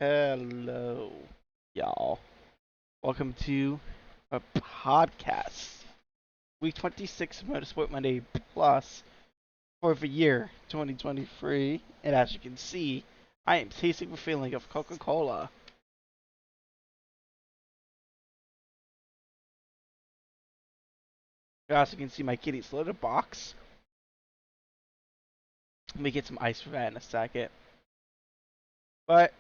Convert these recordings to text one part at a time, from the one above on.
Hello, y'all. Welcome to a podcast. Week 26 of Motorsport Monday Plus for the year 2023. And as you can see, I am tasting the feeling of Coca-Cola. You also can see my kitty's litter box. Let me get some ice for that in a second. But,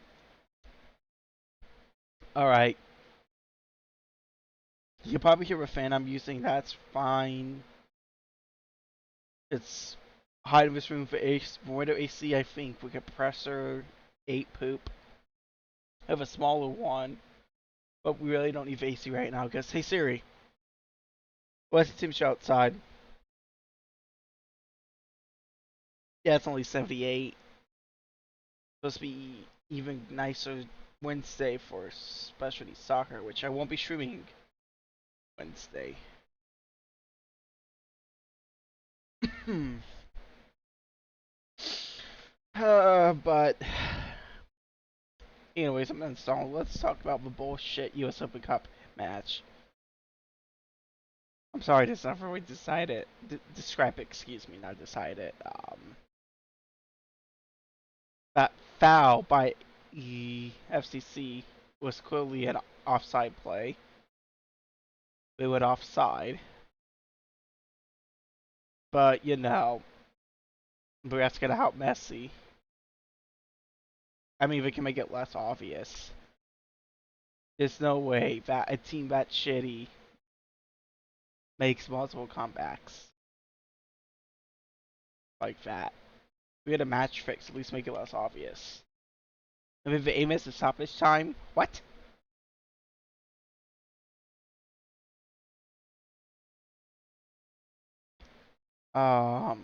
alright. You can probably hear a fan I'm using. That's fine. It's hide in this room for window AC, I think, with compressor 8 poop. I have a smaller one, but we really don't need AC right now because, hey Siri, what's the temperature outside? Yeah, it's only 78. Supposed to be even nicer Wednesday for specialty soccer, which I won't be streaming Wednesday. But anyways, I'm installing. Let's talk about the bullshit US Open Cup match. I'm sorry, that's not really decided. Describe it, excuse me, not decided. That foul by FCC was clearly an offside play. They went offside. But, you know, that's gonna help Messi. I mean, they can make it less obvious. There's no way that a team that shitty makes multiple comebacks like that. We had a match fix, at least make it less obvious. I mean, the aim is to stoppage time. What? I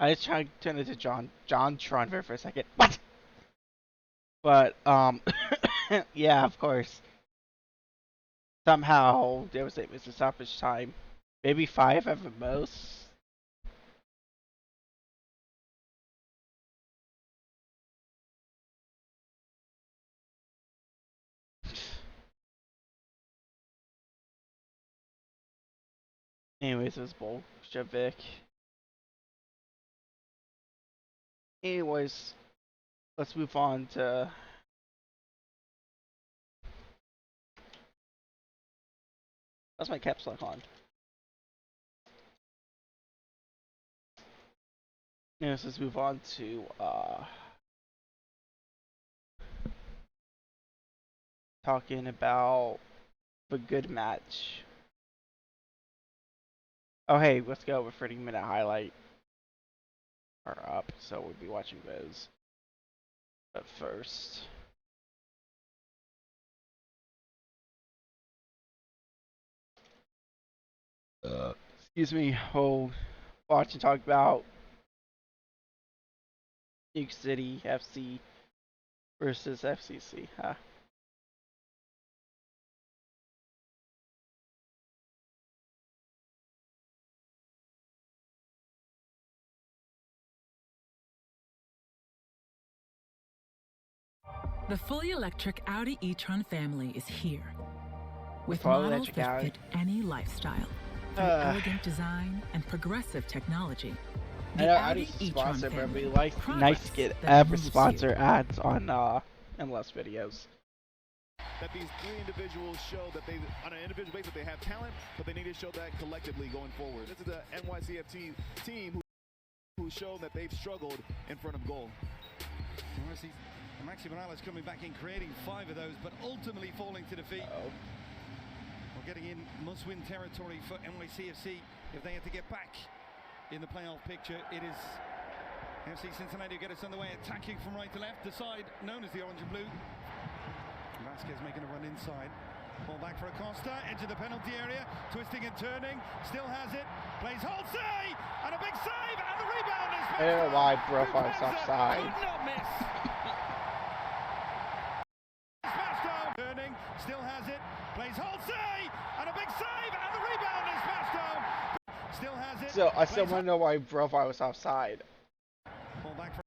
just tried to turn it to John Tron for a second. What? But, yeah, of course. Somehow, there was a missed stoppage time. Maybe 5 at the most. Anyways, it was Bolshevik. Anyways, let's move on to... That's my caps lock on. Anyways, let's move on to, talking about the good match. Oh, hey, let's go. With 30-minute highlight are up, so we'll be watching those. But first, excuse me, we'll watch and talk about Nuke City FC versus FCC. Huh? The fully electric Audi e-tron family is here, with Fully models electric that Audi. fit any lifestyle. Through elegant desigin and progressive technology, I the know Audi Audi's e-tron sponsor, but it'd family be like nice to get that ever moves sponsor you. ads on MLS videos. That these three individuals show that they, on an individual basis, they have talent, but they need to show that collectively going forward. This is the NYCFT team who's shown that they've struggled in front of goal. Maxi Morales coming back in, creating 5 of those, but ultimately falling to defeat. We're getting in must-win territory for NYCFC if they had to get back in the playoff picture. It is FC Cincinnati who get us underway, attacking from right to left, the side known as the orange and blue. Vasquez making a run inside. Ball back for Acosta, edge of the penalty area, twisting and turning, still has it, plays Holsey, and a big save, and the rebound is I don't know why Brofar's offside. Could not miss. Turning, still has it, plays Holsey, and a big save, and the rebound is smashed down. Still has it. So I still want to know why Brofar was offside. Ball back for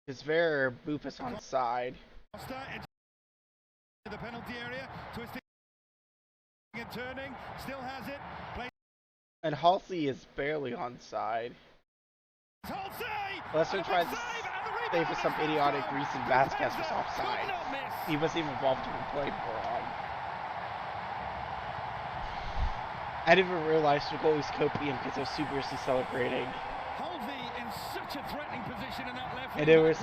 It's very Boofus on side. Costa into the penalty area, twisting and turning, still has it. And Halsey is barely on side. Unless they're trying to say for some idiotic reason Vasquez was offside. He wasn't even involved in the play for long. I didn't even realize the goalie's coping him because they're superiously celebrating. In such a threatening position in that left, and it was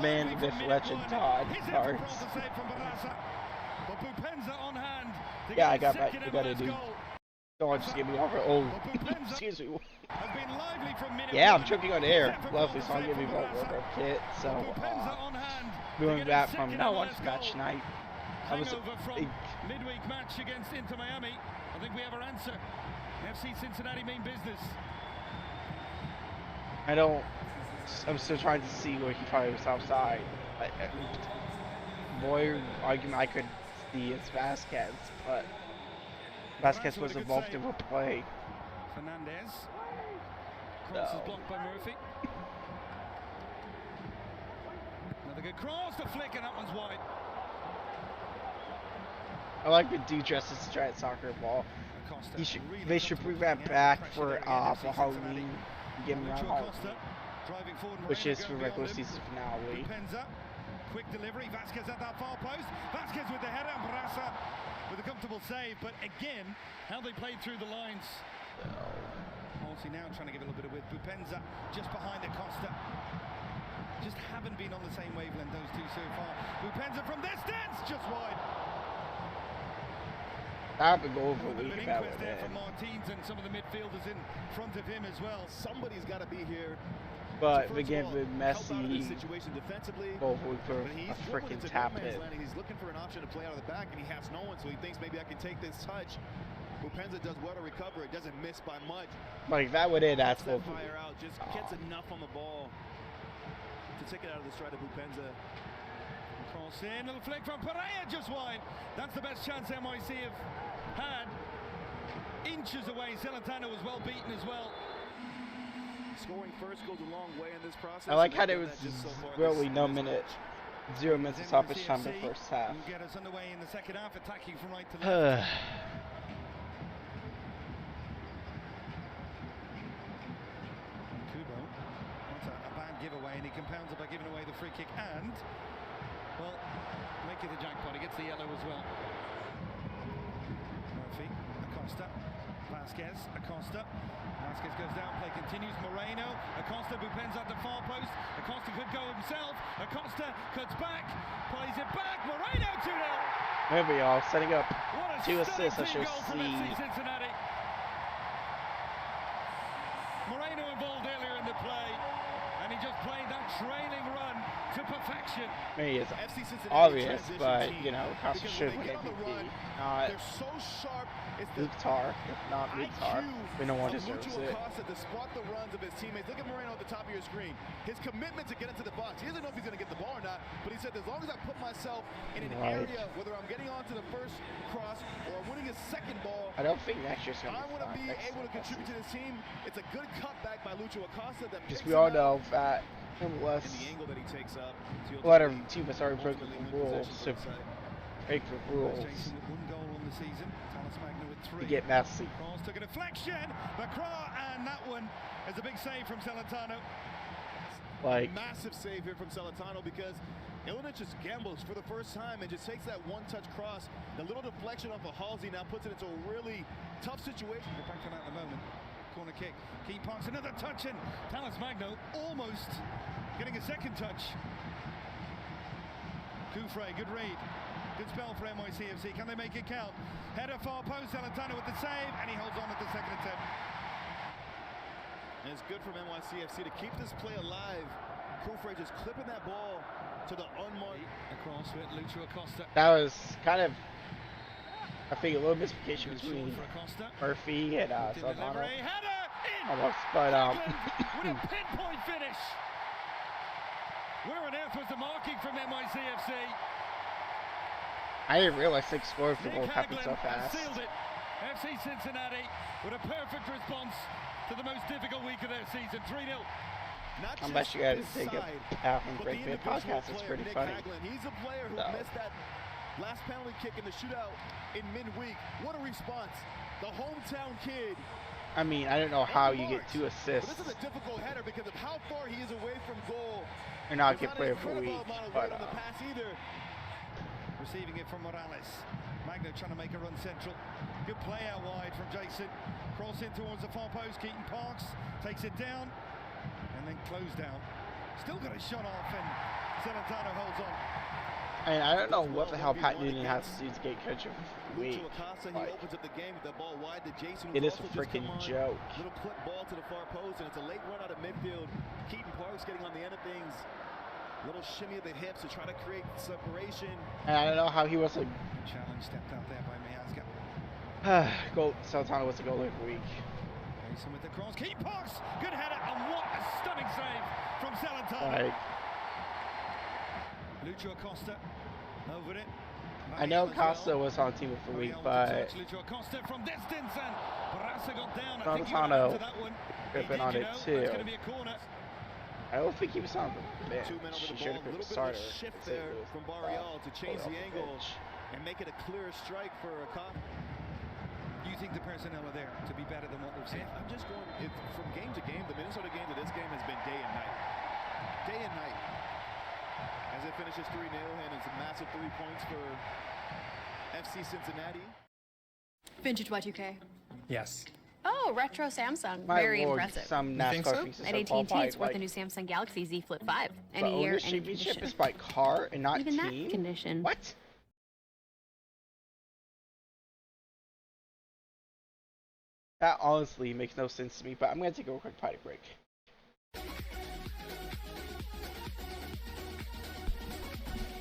man with legend Todd Cards. Yeah, I got that. You gotta do. Don't just give me over. Oh, excuse me. Yeah, I'm choking on air. Lovely song, give me a workout kit. So, moving back from now on to match night. I was big midweek match against Inter Miami. I think we have our answer. FC Cincinnati mean business. I'm still trying to see where he probably was outside. Boy, argument I could see is Vasquez, but Vasquez was involved in the play. Fernandez. Cross is blocked by Murphy. Another good cross, the flick, and that one's wide. I like the dude dresses to giant soccer ball. They should bring that back for Halloween. Give him around Halloween, which is for regular season finale. Quick delivery, Vasquez at that far post. Vasquez with the header, and Barassa with a comfortable save. But again, how they played through the lines. Halsey now trying to give a little bit of width. Bupenza just behind Acosta. Just haven't been on the same wavelength, those two so far. Bupenza from distance, just wide. I have to go over the league that way, there for Martins and some of the midfielders in front of him as well. Somebody's got to be here. But again, with Messi, situation defensively, both for a freaking tap it. He's looking for an option to play out of the back, and he has no one, so he thinks maybe I can take this touch. Bupenza does well to recover. It doesn't miss by much. Like that would it. That's what. Fire out. Just gets enough on the ball to take it out of the stride of Bupenza. Cross in, little flick from Pereira, just wide. That's the best chance NYC have had. Inches away, Celentano was well beaten as well. Scoring first goes a long way in this process. I like how there was really no minute, 0 minutes of stoppage time in the first half. Get us underway in the second half, attacking from right to left. Kubo, that's a bad giveaway, and he compounds it by giving away the free kick and. Well, make it a jackpot. He gets the yellow as well. Murphy, Acosta, Vasquez, Acosta. Vasquez goes down, play continues. Moreno, Acosta, Bupenza at the far post. Acosta could go himself. Acosta cuts back, plays it back. Moreno 2-0. There we are, setting up 2 assists. I should see. Cincinnati. Moreno involved earlier in the play, and he just played that trailing run to perfection. I mean, it's obvious, but you know, Costa should win MVP. Not Lukhtar, if not Lukhtar. We no one deserves it. Costa to spot the runs of his teammates. Look at Moreno at the top of your screen. His commitment to get into the box. He doesn't know if he's going to get the ball or not, but he said, as long as I put myself in an area, whether I'm getting onto the first cross or I'm winning a second ball, I don't think next year's going to be I want to be able to contribute to this team. It's a good cutback by Lucho Acosta that because we all know that unless a lot of teams are breaking the rules to break the rules to get Messi. Cross took a deflection, Macra, and that one is a big save from Celentano. Like massive save here from Celentano because Ilinic just gambles for the first time and just takes that one-touch cross. The little deflection off of Halsey now puts it into a really tough situation. We're back to that in a moment. Corner kick. Key Parks, another touch, and Talas Magno almost getting a second touch. Kufre, good read. Good spell for NYCFC. Can they make it count? Header far post, Celentano with the save, and he holds on at the second attempt. And it's good from NYCFC to keep this play alive. Kufre just clipping that ball to the unmarked. Across with Lucho Acosta. That was kind of, I think, a little miscommunication between Murphy and Celentano. Almost, but with a pinpoint finish. Where on earth was the marking from NYCFC? I didn't realize 6 scores the goal happened so fast. Sealed it. FC Cincinnati with a perfect response to the most difficult week of their season. 3-0. not I'm just actually going his to take a side, bathroom but break the for the individual podcast. It's player, pretty Nick funny. Hagglund. He's a player who So. missed that last penalty kick in the shootout in midweek. What a response. The hometown kid. I mean, I don't know how you get 2 assists. But this is a difficult header because of how far he is away from goal. and not There's get player of the an week. incredible amount of But weight on the pass either. Receiving it from Morales. Magno trying to make a run central. Good play out wide from Jason. Cross in towards the far post. Keaton Parks takes it down and then closed down. Still got a shot off and Celentano holds on. and I don't know what the hell Pat Noonan has to do to get coach of the week. He Like, opens up the game with that ball wide to Jason. it is a freaking joke. Little clip ball to the far post, and it's a late run out of midfield. Keaton Parks getting on the end of things. Little shimmy of the hips to try to create separation. And I don't know how he was like, Challenge stepped out there by Miazga. Celentano was the goal of the week. Jason with the cross. Keaton Parks. Good header. And what a stunning save from Celentano. Like, Lucho Acosta over it. I know Mariel as well. Costa was on team of the week, Mariel to but touch Lucho Acosta from distance and Barassa got down. I think he Celentano went into that one. could have been on it It's too. going to be a corner. I don't think he was on the bench. 2 men over He the should ball. have A been little the bit of starter. a shift It's there like, from Barrial to change off the the angle bench. and make it a clear strike for a cop. You think the personnel are there to be better than what we've seen? I'm just going from game to game. The Minnesota game to this game has been day and night. Day and night. As it finishes 3-0, and it's a massive 3 points for FC Cincinnati. Vintage Y2K. Yes. Oh, retro Samsung. My Very lord, impressive. some You think NASCAR so? pieces At are AT&T, qualified, it's worth like, a new Samsung Galaxy Z Flip 5. the Any year, owner's any championship condition. is by car and not Even team? that condition. What? That honestly makes no sense to me, but I'm going to take a quick potty break.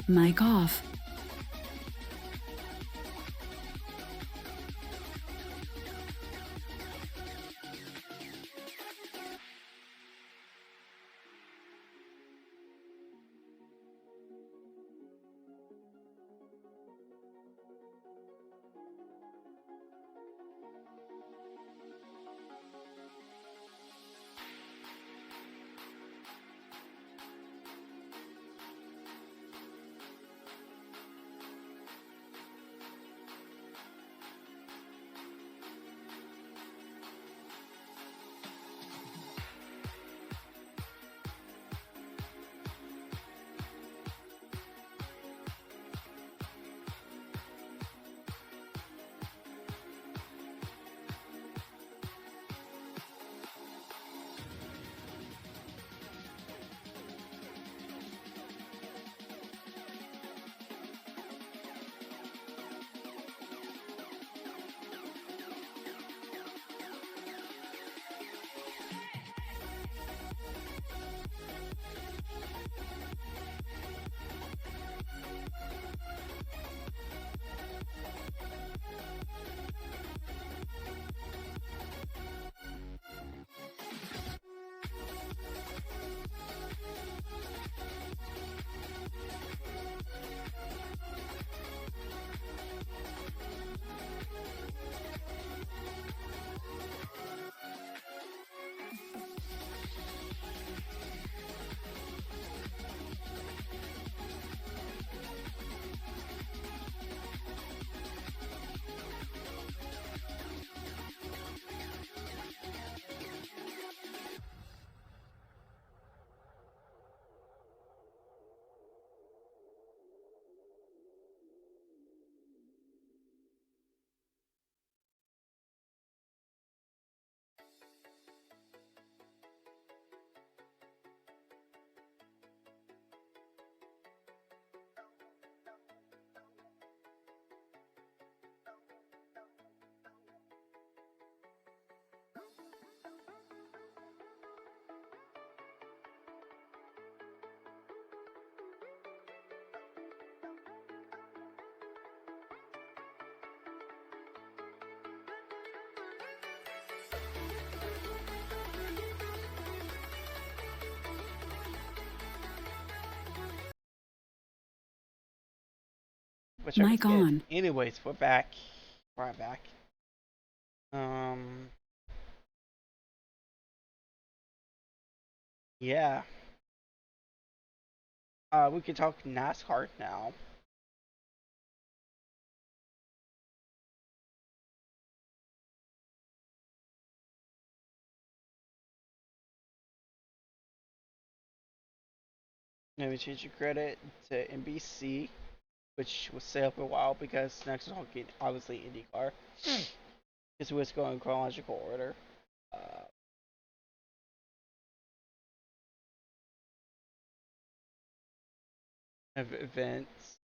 Mic off. Which I Mic forget. on. Anyways, we're back. We're back. Um, Yeah. We can talk NASCAR now. Let me change your credit to NBC, which was set up a while because next we're talking obviously IndyCar. Because we was going in chronological order. Uh, of events.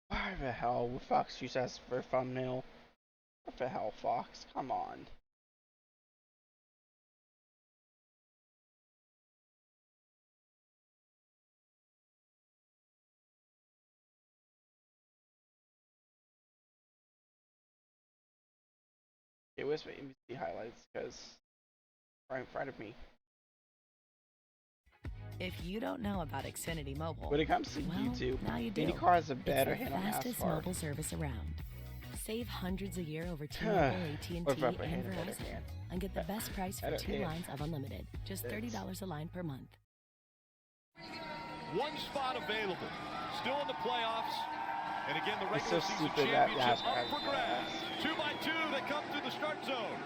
Why the hell would Fox use that for thumbnail? What the hell, Fox? Come on. It was the NBC highlights because right in front of me. If you don't know about Xfinity Mobile, When it comes to well, YouTube, now you do. IndyCar has a It's better the handle on fastest NASCAR. mobile service around. Save hundreds a year over T-Mobile, AT&T, Or if I and put hand, better Verizon, hand. and get the best price for Better 2 hand. lines of unlimited, just $30 a line per month. One spot available. Still in the playoffs. And again, the It's so regular season stupid that championship NASCAR up for has grabs. that. 2 by 2, they come through the start zone.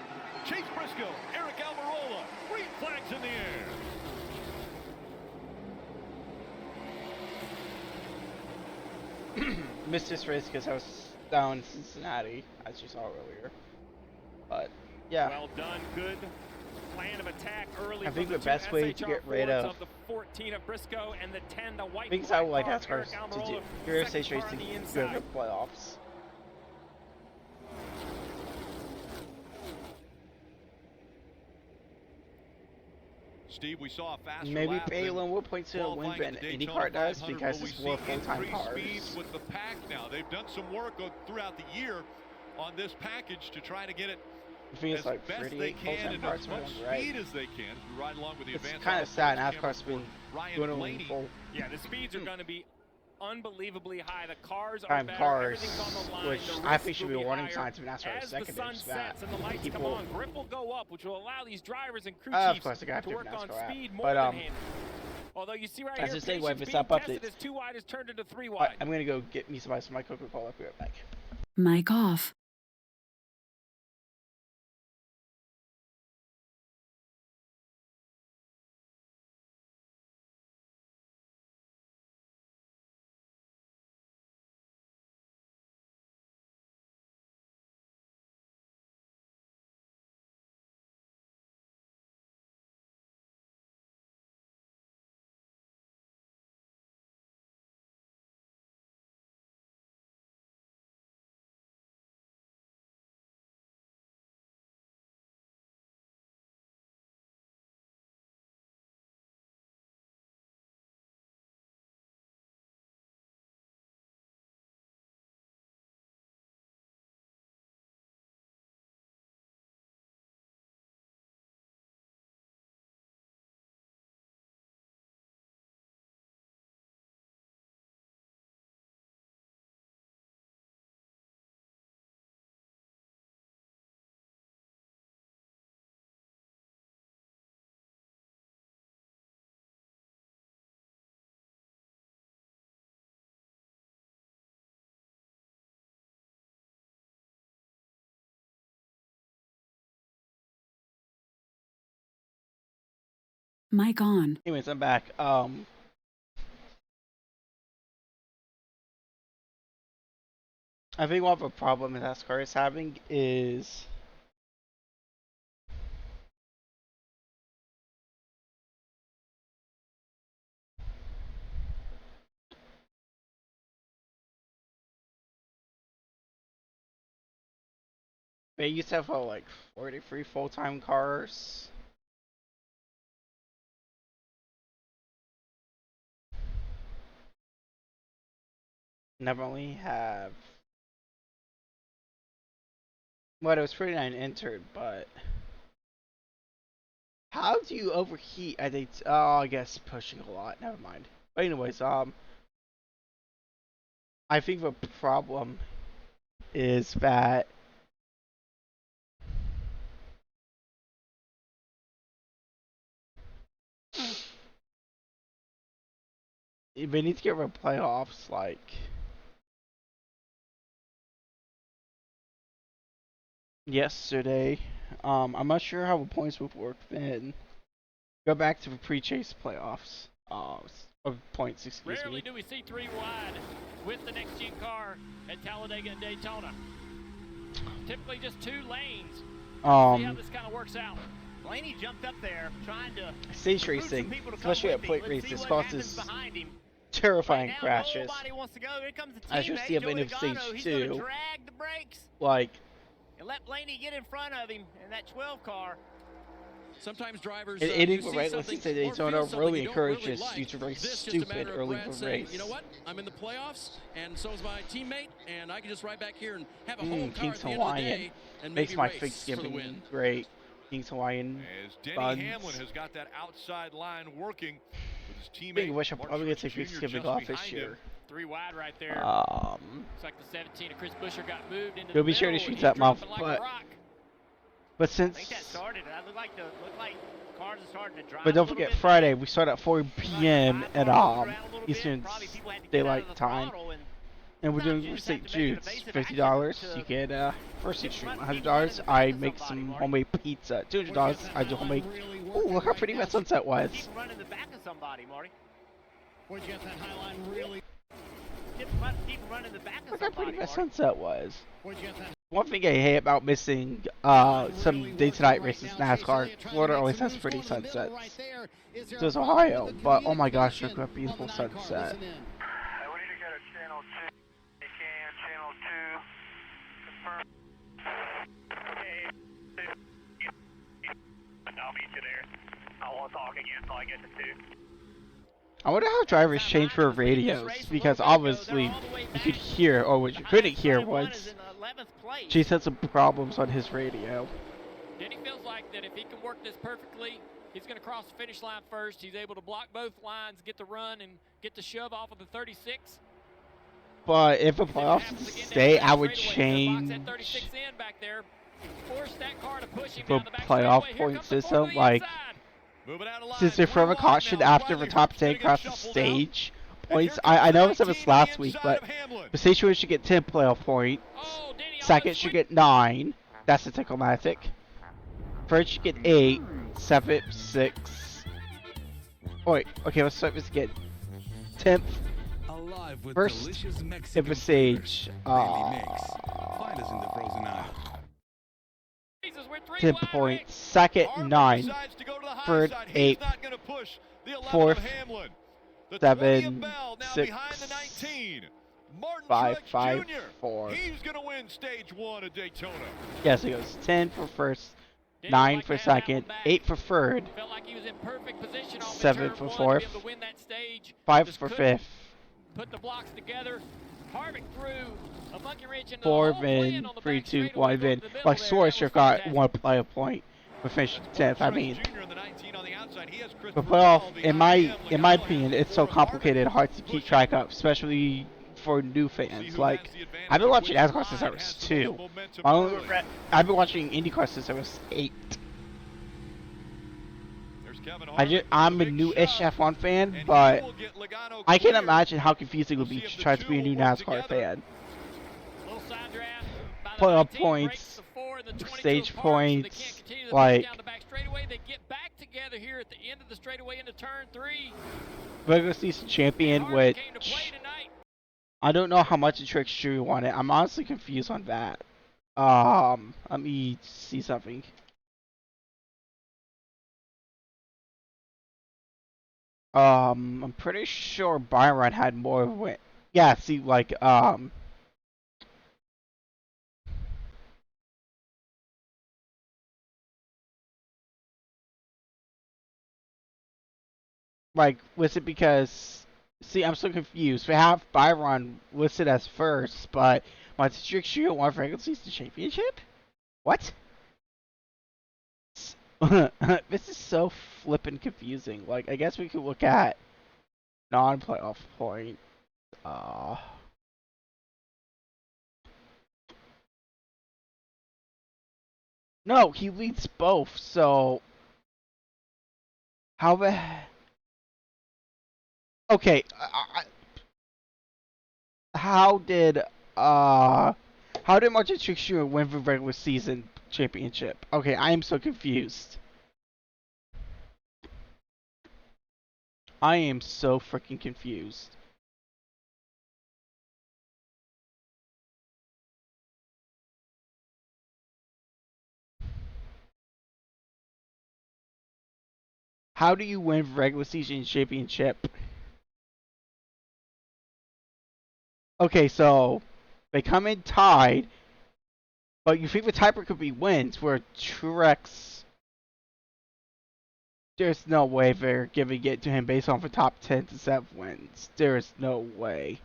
Chase Briscoe, Eric Almirola, green flags in the air. Missed this race because I was down in Cincinnati, as you saw earlier. But yeah, Well done, good plan of attack early. I think from the two best way to SHR get rid Fords of the 14 of Briscoe and the 10 the white things I would like car, NASCAR Eric to do. Almirola, Your second stage race car to on the go to inside. the playoffs. Steve, we saw a faster Maybe lap than Palin will point to a win qualifying than at the Daytona IndyCar does 500. because Will we it's more see full-time increased cars. speeds with the pack now? They've done some work throughout the year on this package to try to get it I think it's as like best they 38 can full-time and cars as for much them, right? speed as they can as we ride along with the It's advanced kind of sad Autosports camera NASCAR's been for Ryan doing Blaney. full Yeah, the speeds are going to be unbelievably high. The cars are time better. cars, Everything's on the line. which The I risks think should will be warning higher. signs for NASCAR As the executives sun that sets and the lights come people, on, grip will go up, which will allow these drivers and crew of chiefs course, they got to to work on NASCAR speed app. more But than handling. Although you see right as here, I say, with patience its being up tested updates. as 2 wide is turned into 3 But wide. I'm gonna go get me some ice for my Coca-Cola. I'll be right back. Mic off. Mic on. Anyways, I'm back. I think one of the problem that NASCAR is having is they used to have like 43 full-time cars. Never only have well, it was 39 entered, but how do you overheat? I think. Oh, I guess pushing a lot. Never mind. But anyways, I think the problem is that they need to get rid of playoffs like yesterday. I'm not sure how the points would work then. Go back to the pre-chase playoffs. Of points, excuse Rarely me. do we see 3 wide with the next gen car at Talladega and Daytona. Typically just 2 lanes. See how this kind of works out. Blaney jumped up there trying to Stage racing, especially at plate races, causes terrifying crashes. Nobody wants to go. Here comes the As you'll see at the end of stage 2, drag the brakes like, and let Blaney get in front of him in that 12 car. Sometimes drivers hitting the right list to Daytona really encourages you to race stupid early in the race. You know what? I'm in the playoffs, and so is my teammate, and I can just ride back here and have a home car King's at the end of the Hawaiian day and makes maybe my race for the Thanksgiving win. great. King's Hawaiian As Denny buns. Hamlin has got that outside line working with his teammate. Speaking of which, I'm Mark probably gonna Truex take Jr. Thanksgiving just off this behind year. him. 3 wide right there. Um, Looks like the 17 of Chris Buescher got moved into You'll the be sure to middle, shoot and he's that mouth, dropping like a rock. but I think that since, started. That looked like cars are starting to drive. but don't forget Friday, we start at 4 p.m. at Eastern Daylight Time, and we're doing St. Jude's. $50, you get first seat stream. $100, I make some homemade pizza. $200, I do homemade. Ooh, look how pretty that sunset was. Keep running the back of somebody, Marty. Where'd you get that high line really? Keep running the back of Look how somebody, pretty that Marty. sunset was. Where'd you get that? One thing I hate about missing some day-to-night races in NASCAR, Florida always has pretty sunsets. So does Ohio, but oh my gosh, look at that beautiful sunset. We need to go to channel 2. You can, channel 2. Confirm. Okay. I'll meet you there. I won't talk again until I get to 2. I wonder how drivers change their radios, because obviously you could hear, or what you couldn't hear was, Chase had some problems on his radio. Denny feels like that if he can work this perfectly, he's going to cross the finish line first. He's able to block both lines, get the run, and get the shove off of the 36. But if the playoffs stay, I would change the playoff point system, like, since they throw a caution after the top 10 across the stage points. I know I said this last week, but the stage winner should get 10 playoff points. Second should get 9. That's the Tickle-matic. Third should get 8. 7, 6. Oh, wait, okay, let's start this again. 10th. First in the stage. 10 points. Second, 9. Third, 8. Fourth, 7, 6. 5, 5, 4. He's going to win stage 1 at Daytona. Yes, it goes 10 for first, 9 for second, 8 for third, 7 for fourth, 5 for fifth, Put the blocks together. Harvick threw a monkey wrench into 4 the whole plan win, on the 3, back 2, straightaway 1 going win. to the middle Like there. Soares That got was fantastic. 1 playoff point for finishing 10th. I mean, Jr. on the 19 on the outside. He has Chris the playoff, Bernal in behind my him. opinion, it's so complicated, hard to keep track of, especially for new fans. Like, I've been watching NASCAR since I was 2. My only regret, I've been watching IndyCar since I was 8. I'm a new-ish F1 fan, but I can't imagine how confusing it would be to try to be a new NASCAR fan. Playoff points, stage points, like, They get back together here at the end of the straightaway into turn 3. regular season champion, which I don't know how much the Truex Jr. wanted. I'm honestly confused on that. Let me see something. I'm pretty sure Byron had more win. Yeah, see, like, was it because, see, I'm so confused. We have Byron listed as first, but my Truex Jr. won for regular season championship? What? This is so flippin' confusing. Like, I guess we could look at non-playoff point. No, he leads both. So how the? Okay, how did uh how did Martin Truex Jr. win the regular season championship? Okay, I am so confused. I am so freaking confused. How do you win regular season championship? Okay, so they come in tied, but you think the tiebreaker could be wins where Truex. There's no way they're giving it to him based on the top 10 to 7 wins. There's no way.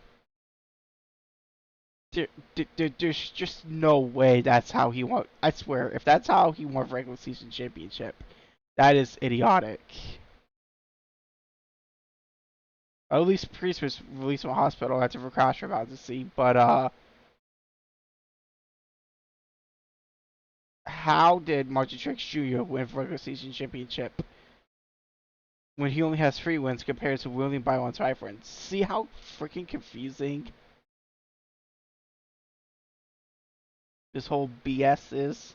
There's just no way that's how he won. I swear, if that's how he won regular season championship, that is idiotic. At least Priest was released from the hospital after the crash we're about to see, but how did Martin Truex Jr. win regular season championship when he only has 3 wins compared to William Byron's 5 wins? See how freaking confusing this whole BS is?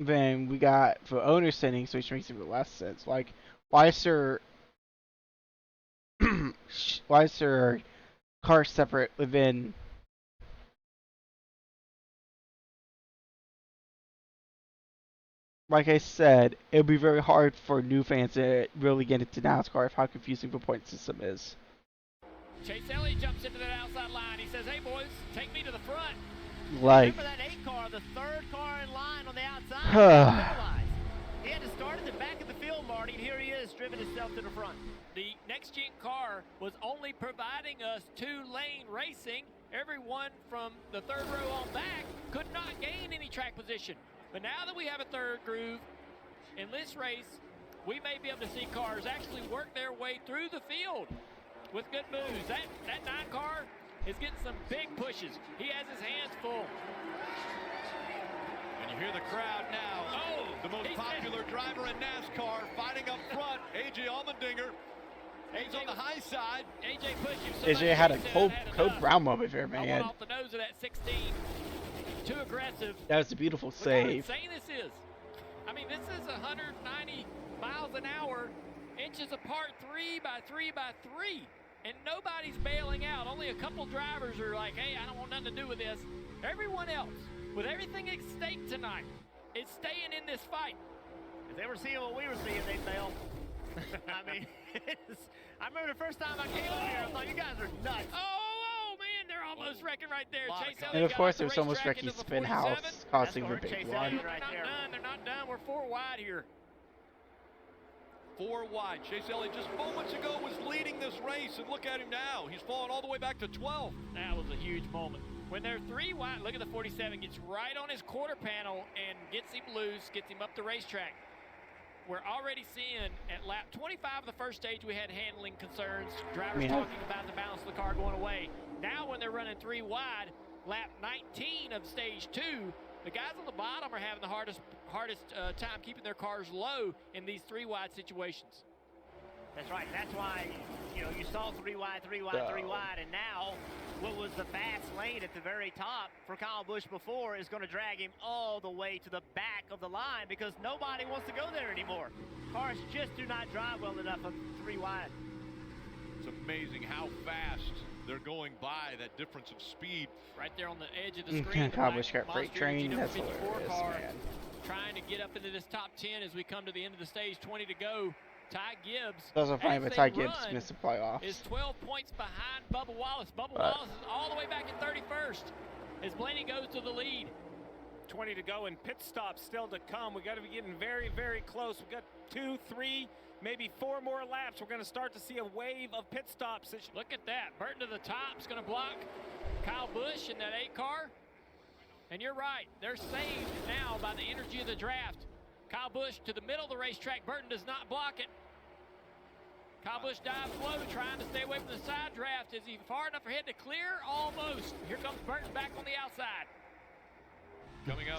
Then we got the owner settings, which makes even less sense. Like, why is there why is there cars separate within? Like I said, it would be very hard for new fans to really get into NASCAR of how confusing the point system is. Chase Elliott jumps into that outside line. He says, "Hey boys, take me to the front." Like, remember that 8 car, the 3rd car in line on the outside. He had to start at the back of the field, Marty, and here he is, driven himself to the front. The next-gen car was only providing us 2-lane racing. Everyone from the 3rd row on back could not gain any track position. But now that we have a 3rd groove in this race, we may be able to see cars actually work their way through the field with good moves. That 9 car is getting some big pushes. He has his hands full. And you hear the crowd now. Oh, the most popular driver in NASCAR fighting up front, A.J. Allmendinger. He's on the high side. AJ pushed him. AJ had a Code Brown moment there, man. I went off the nose of that 16. Too aggressive. That was a beautiful Look how save. insane this is. I mean, this is 190 miles an hour, inches apart, 3 by 3 by 3. And nobody's bailing out. Only a couple drivers are like, hey, I don't want nothing to do with this. Everyone else, with everything at stake tonight, is staying in this fight. If they were seeing what we were seeing, they'd fail. I mean, I remember the first time I came up here, I thought, you guys are nuts. Oh, man, they're almost wrecking right there. Chase Elliott And of got course, off the there's almost racetrack wrecky into the spin 47. house causing the big Chase one. Elliott They're right not there. done. They're not done. We're 4 wide here. 4 wide. Chase Elliott just moments ago was leading this race, and look at him now. He's fallen all the way back to 12. That was a huge moment. When they're 3 wide, look at the 47, gets right on his quarter panel and gets him loose, gets him up the racetrack. We're already seeing at lap 25 of the first stage, we had handling concerns, drivers talking about the balance of the car going away. Now when they're running 3 wide, lap 19 of stage 2, the guys on the bottom are having the hardest time keeping their cars low in these 3 wide situations. That's right. That's why, you know, you saw 3 wide, 3 wide, 3 wide, and now what was the fast lane at the very top for Kyle Busch before is going to drag him all the way to the back of the line because nobody wants to go there anymore. Cars just do not drive well enough of 3 wide. It's amazing how fast they're going by, that difference of speed. Right there on the edge of the screen. Kyle Busch got freight train. That's hilarious, man. Trying to get up into this top 10 as we come to the end of the stage, 20 to go. Ty Gibbs, Doesn't find but Ty Gibbs missed the playoffs. Is 12 points behind Bubba Wallace. Bubba Wallace is all the way back in 31st as Blaney goes to the lead. 20 to go and pit stops still to come. We got to be getting very, very close. We got 2, 3, maybe 4 more laps. We're going to start to see a wave of pit stops. Look at that. Burton to the top is going to block Kyle Busch in that 8 car. And you're right. They're saved now by the energy of the draft. Kyle Busch to the middle of the racetrack. Burton does not block it. Kyle Busch dives low, trying to stay away from the side draft. Is he far enough ahead to clear? Almost. Here comes Burton back on the outside.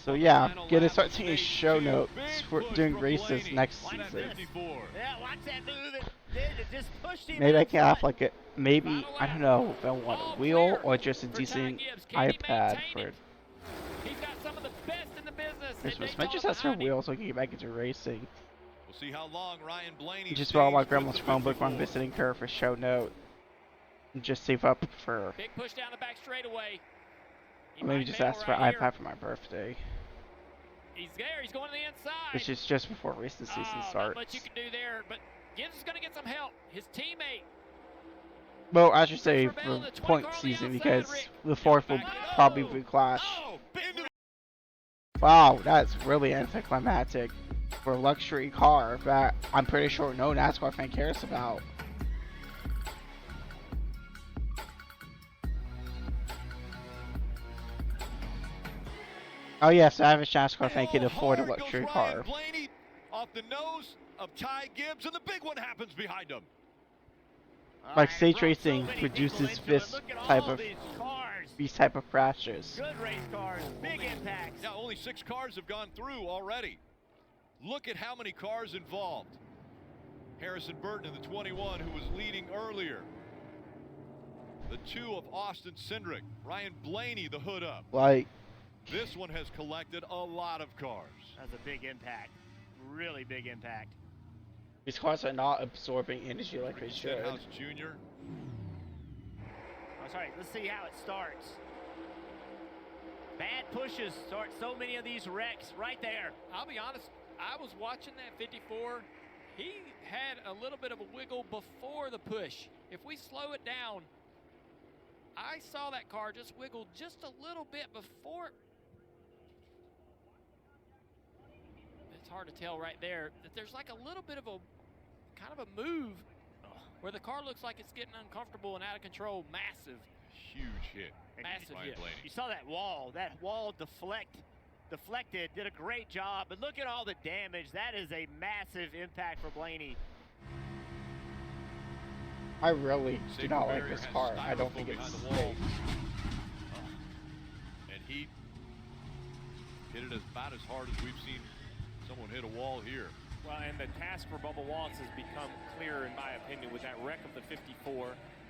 So yeah, get to start seeing show notes for doing races next season. Yeah, watch that move. It just pushed him Maybe I can have outside. like a, maybe, I don't know if I want a wheel or just a decent iPad for He's got some of the best in the business. Christmas. Might just have some wheels so I can get back into racing. We'll see how long Ryan Blaney Just borrow my stays grandma's with the Chromebook when I'm 54. visiting her for show note. And just save up for, Big push down the back straightaway. He maybe might just bail ask for right an iPad here. for my birthday. He's there. He's going to the inside. Which is just before racing season Not starts. much you can do there, but Gibbs is going to get some help. His teammate. Well, I should say Christopher Bell in for the 20 point car on the season outside, because Rick. the fourth will Back it up. probably be Clash. Wow, that's really anticlimactic for a luxury car that I'm pretty sure no NASCAR fan cares about. Oh yes, the average NASCAR fan can afford a luxury car. Blaney off the nose of Ty Gibbs, and the big one happens behind him. Like stage racing produces this type of crashes. Good race cars, big impacts. Yeah, only 6 cars have gone through already. Look at how many cars involved. Harrison Burton in the 21, who was leading earlier. The 2 of Austin Cindric. Ryan Blaney, the hood up. Like, this one has collected a lot of cars. That's a big impact. Really big impact. these cars are not absorbing energy like they should. House Jr. Oh, sorry, let's see how it starts. Bad pushes start so many of these wrecks right there. I'll be honest, I was watching that 54. He had a little bit of a wiggle before the push. If we slow it down, I saw that car just wiggle just a little bit before. It's hard to tell right there that there's like a little bit of a kind of a move where the car looks like it's getting uncomfortable and out of control. Massive. Huge hit. Massive hit. You saw that wall. That wall deflected, did a great job. But look at all the damage. That is a massive impact for Blaney. I really do not like this car. I don't think it's safe. And he hit it about as hard as we've seen someone hit a wall here. Well, and the task for Bubba Wallace has become clearer, in my opinion, with that wreck of the 54.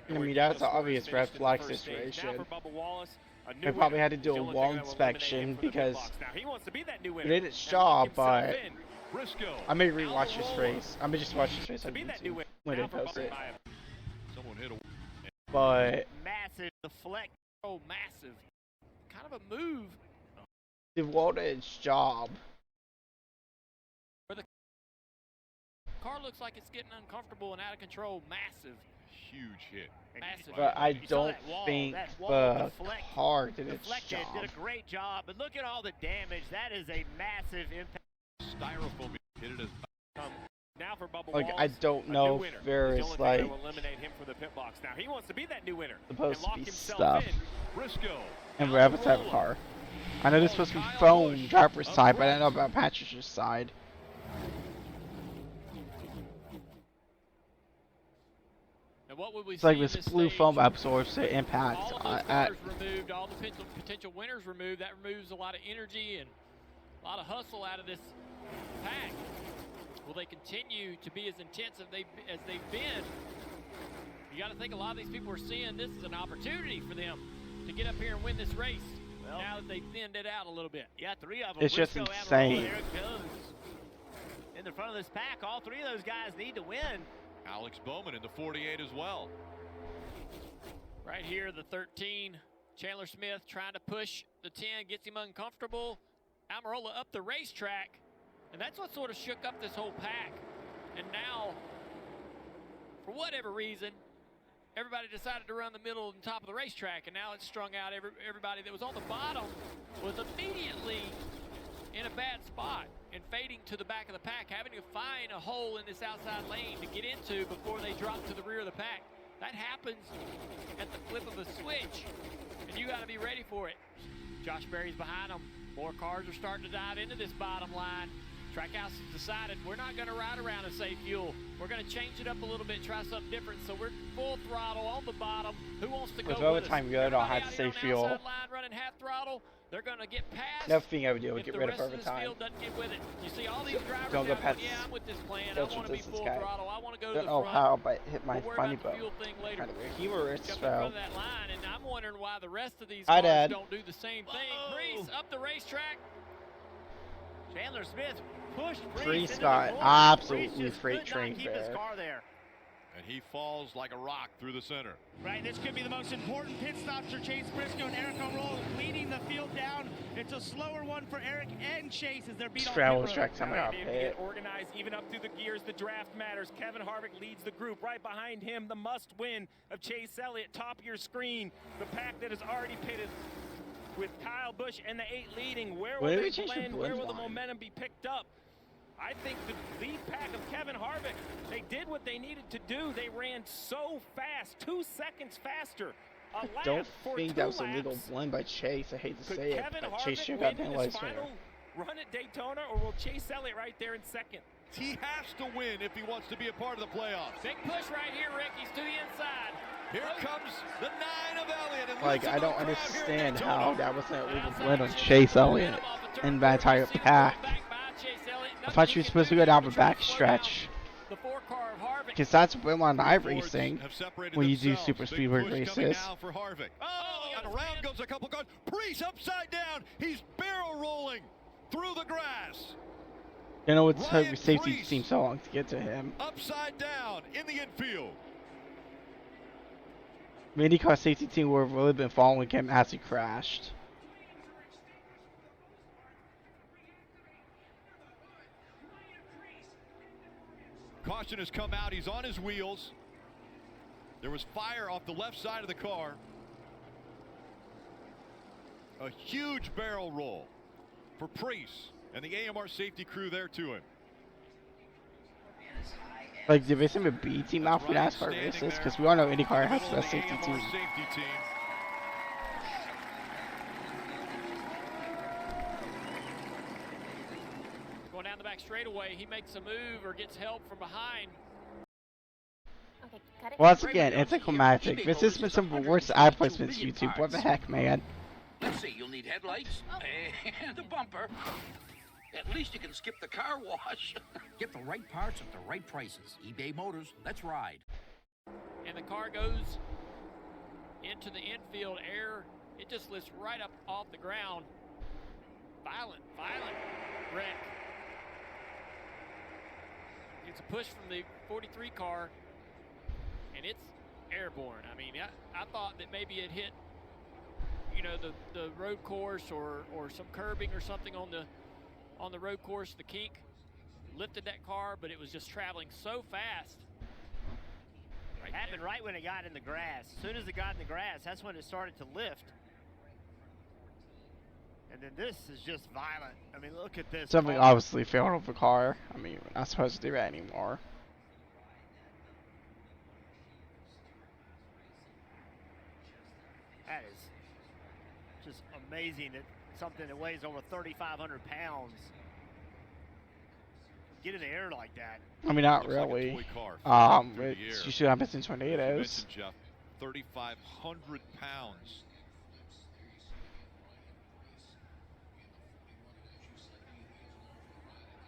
I mean, that's an obvious red flag situation. Now for Bubba Wallace, a new They probably winner had to do is the a only wall thing that will inspection eliminate him from the because pit box. Now, he wants to be that new it winner did its and job, lock himself but in. Briscoe. I may rewatch this race. I may just watch this race on To be that YouTube new winner. when Now they for post Bubba it. Wallace. Someone hit a. But Massive deflect. Oh, massive. Kind of a move. the wall did its job. Car looks like it's getting uncomfortable and out of control. Massive. Huge hit. Massive. But I You saw don't that wall. think That wall the deflect- car did its deflected, job. did a great job. But look at all the damage. That is a massive impact. Styrofoam hit it as. Now for Bubba Like, Wallace, I don't a new know winner if there is is, the only thing that like, will eliminate him from the pit box. Now he wants to be that new winner supposed and lock to be himself stuff in. Briscoe. and whatever type of car. I know this is supposed to be phone driver's side, but I don't know about Patrick's side. Now what would we It's like see this at this blue stage? foam absorbs the impact All of those at cars removed, all the potential winners removed. That removes a lot of energy and a lot of hustle out of this pack. Will they continue to be as intense as they've been? You got to think a lot of these people are seeing this as an opportunity for them to get up here and win this race. Well, now that they've thinned it out a little bit. Yeah, 3 of them. It's just Briscoe, insane. Amarillo, there it goes. In the front of this pack, all 3 of those guys need to win. Alex Bowman in the 48 as well. Right here, the 13, Chandler Smith trying to push the 10, gets him uncomfortable. Almirola up the racetrack, and that's what sort of shook up this whole pack. And now, for whatever reason, everybody decided to run the middle and top of the racetrack, and now it's strung out. Everybody that was on the bottom was immediately in a bad spot and fading to the back of the pack, having to find a hole in this outside lane to get into before they drop to the rear of the pack. That happens at the flip of a switch, and you got to be ready for it. Josh Berry's behind them. More cars are starting to dive into this bottom line. Trackhouse has decided we're not going to ride around and save fuel. We're going to change it up a little bit, try something different. So we're full throttle on the bottom. Who wants to go With with overtime, us? you don't Everybody have to out here save on the fuel. outside line running half throttle. They're going to get past. Nothing I would do would if get the rid of rest of this overtime. field doesn't get with it. You see all these drivers Don't go now past going, yeah, I'm with this plan. I filter want to be distance full guy. throttle. I want to go to Don't the know front. how, but hit my We'll worry funny about the bone. fuel thing later. Kind of weird humorous, Got in front so. of that line, and I'm wondering why the rest of these Hi, cars Dad. don't do the same thing. Brees up the racetrack. Chandler Smith pushed Brees into the got corner. absolutely Brees just freight could not trained keep his there. car there. And he falls like a rock through the center. Right, this could be the most important pit stops for Chase Briscoe and Eric O'Rourke, leading the field down. It's a slower one for Eric and Chase as they're beat on Travel pit road. track coming up. They get organized even up through the gears. The draft matters. Kevin Harvick leads the group. Right behind him, the must-win of Chase Elliott. Top of your screen, the pack that is already pitted with Kyle Busch and the 8 leading. Where will they blend? Where will the momentum be picked up? I think the lead pack of Kevin Harvick, they did what they needed to do. They ran so fast, 2 seconds faster. I don't think that was a legal blend by Chase. I hate to say it, but Chase should have got penalized for it. Run at Daytona, or will Chase Elliott right there in second? He has to win if he wants to be a part of the playoffs. Big push right here, Rick. He's to the inside. Here comes the 9 of Elliott. And Like, I don't understand how that wasn't a legal blend on Chase Elliott and that entire pack. I thought you were supposed to go down the back stretch. Because that's when on iRacing when you do super speedway races. Oh, and around goes a couple cars. Brees upside down. He's barrel rolling through the grass. You know, it's how safety seems so long to get to him. Upside down in the infield. The IndyCar safety team would have really been following him as he crashed. Caution has come out. He's on his wheels. There was fire off the left side of the car. A huge barrel roll for Preece and the AMR safety crew there to him. Like, did they send a B team out for NASCAR races? Because we all know IndyCar has the best safety team. Going down the back straightaway, he makes a move or gets help from behind. Okay, cut it. Once again, anticlimactic. This has been some of the worst ad placements, YouTube. What the heck, man? Let's see, you'll need headlights and a bumper. At least you can skip the car wash. Get the right parts at the right prices. eBay Motors, let's ride. And the car goes into the infield air. It just lifts right up off the ground. Violent wreck. It's a push from the 43 car, and it's airborne. I mean, I thought that maybe it hit, you know, the road course or some curbing or something on the road course. The kink lifted that car, but it was just traveling so fast. It happened right when it got in the grass. As soon as it got in the grass, that's when it started to lift. And then this is just violent. I mean, look at this. Something obviously failed with the car. I mean, we're not supposed to do that anymore. That is just amazing that something that weighs over 3,500 pounds get in the air like that. I mean, not really. It's usually happens in tornadoes. 3,500 pounds.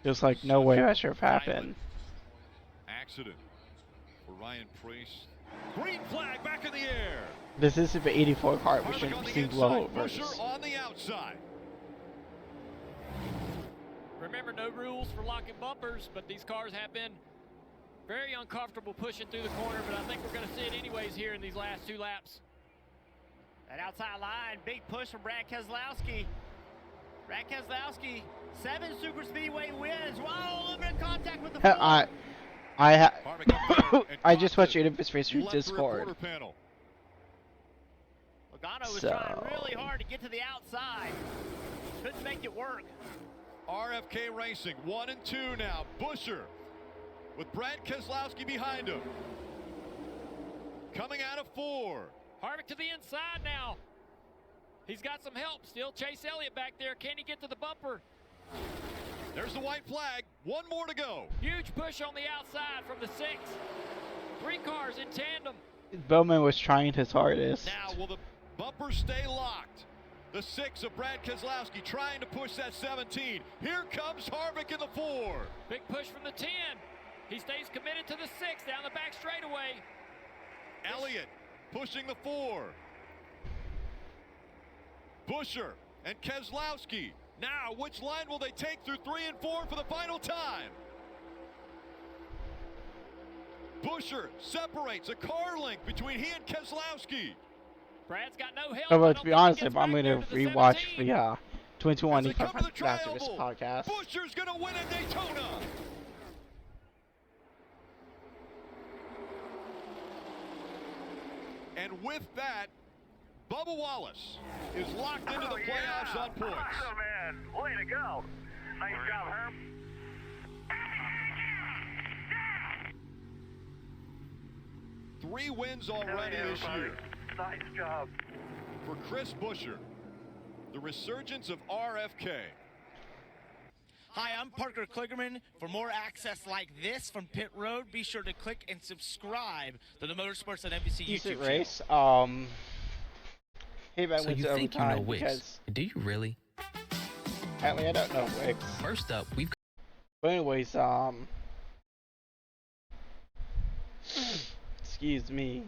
Just like no way that should have happened. Accident for Ryan Preece. Green flag back in the air. This isn't the 84 car, which shouldn't see low overs. On the outside. Remember, no rules for locking bumpers, but these cars have been very uncomfortable pushing through the corner, but I think we're going to see it anyways here in these last 2 laps. That outside line, big push from Brad Keselowski. Brad Keselowski, 7 super speedway wins while a little bit of contact with the floor. I just watched Universe Race through Discord. Logano was trying really hard to get to the outside. Couldn't make it work. RFK Racing, 1 and 2 now. Buescher with Brad Keselowski behind him. Coming out of 4. Harvick to the inside now. He's got some help still. Chase Elliott back there. Can he get to the bumper? There's the white flag. One more to go. Huge push on the outside from the 6. 3 cars in tandem. Bowman was trying his hardest. Now, will the bumpers stay locked? The 6 of Brad Keselowski trying to push that 17. Here comes Harvick in the 4. Big push from the 10. He stays committed to the 6 down the back straightaway. Elliott pushing the 4. Buscher and Keselowski. Now, which line will they take through 3 and 4 for the final time? Buscher separates a car length between he and Keselowski. Brad's got no help. But to be honest, if I'm going to rewatch the 2020 after this podcast. Buscher's going to win at Daytona. And with that, Bubba Wallace is locked into the playoffs on points. Awesome, man. Way to go. Nice job, Herb. 3 wins already this year. Nice job. For Chris Buscher, the resurgence of RFK. Hi, I'm Parker Kligerman. For more access like this from Pit Road, be sure to click and subscribe to the Motorsports on NBC Decent YouTube race. Hey, So you think you know Wix? Do you really? Apparently, I don't know Wix. First up, we've. But anyways, excuse me.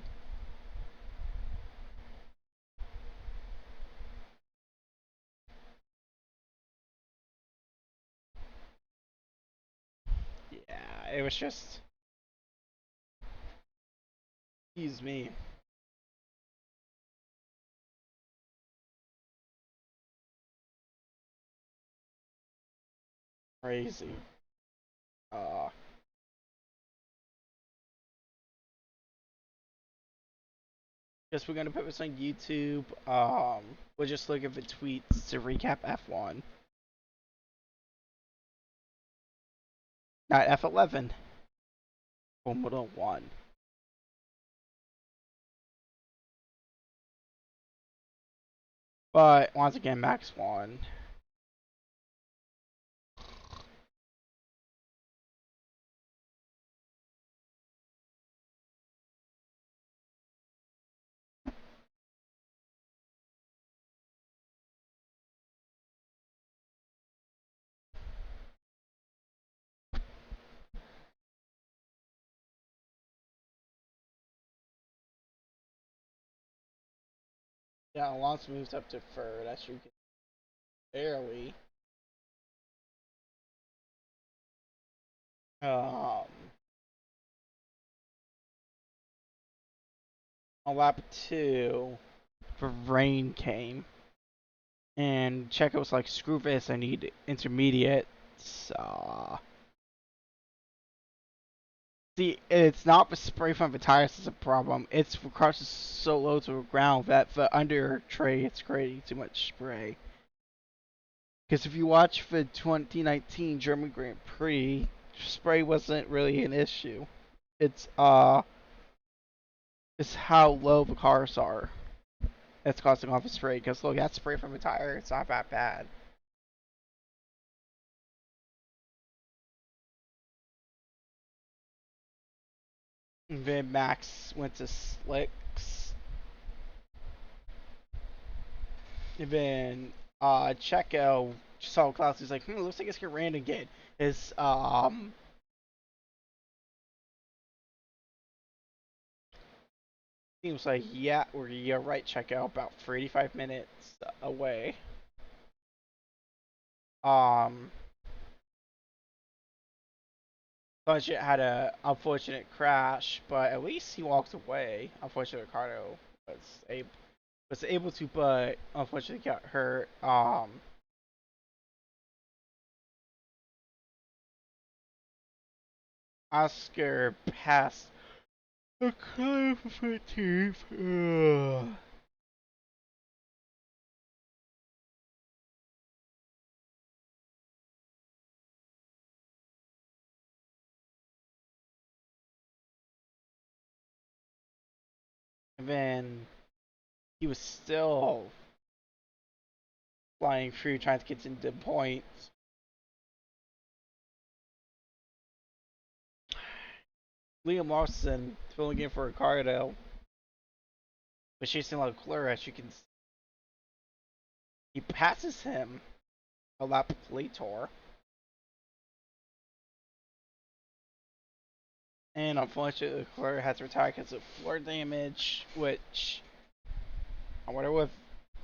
Yeah, it was just. Excuse me. Crazy. Guess we're gonna put this on YouTube. We'll just look at the tweets to recap F1. Not F11. Formula 1. But once again, Max won. Yeah, Alonso moves up to third. That's you can barely. On lap 2, the rain came, and Checo was like, "Screw this! I need intermediate." See, it's not the spray from the tires that's a problem. It's the cars is so low to the ground that the under tray it's creating too much spray. Because if you watch the 2019 German Grand Prix, spray wasn't really an issue. It's how low the cars are that's causing all the spray. Because look, that spray from the tire, it's not that bad. And then Max went to slicks. And then Checo saw Klaus. He's like, looks like it's getting rain again. He was like, yeah, you're right, Checo. About 35 minutes away. Budget had a unfortunate crash, but at least he walked away. Unfortunately, Ricardo was able to, but unfortunately got hurt. Oscar passed a car for 15th. And then he was still flying through, trying to get into points. Liam Lawson filling in for Ricardo, but chasing Leclerc, as you can see. He passes him a lap later. And unfortunately, Leclerc has retired because of floor damage, which I wonder what.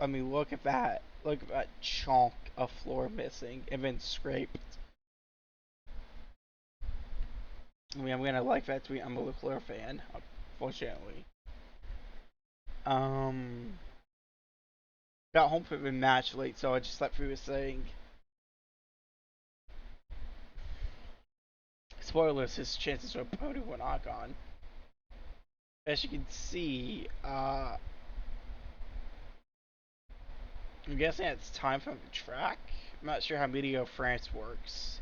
I mean, look at that. Look at that chunk of floor missing and then scraped. I mean, I'm gonna like that tweet. I'm a Leclerc fan, unfortunately. Got home for the match late, so I just slept through the saying. Spoilers: his chances for podium were not gone. As you can see, I'm guessing it's time from the track. I'm not sure how Medio France works.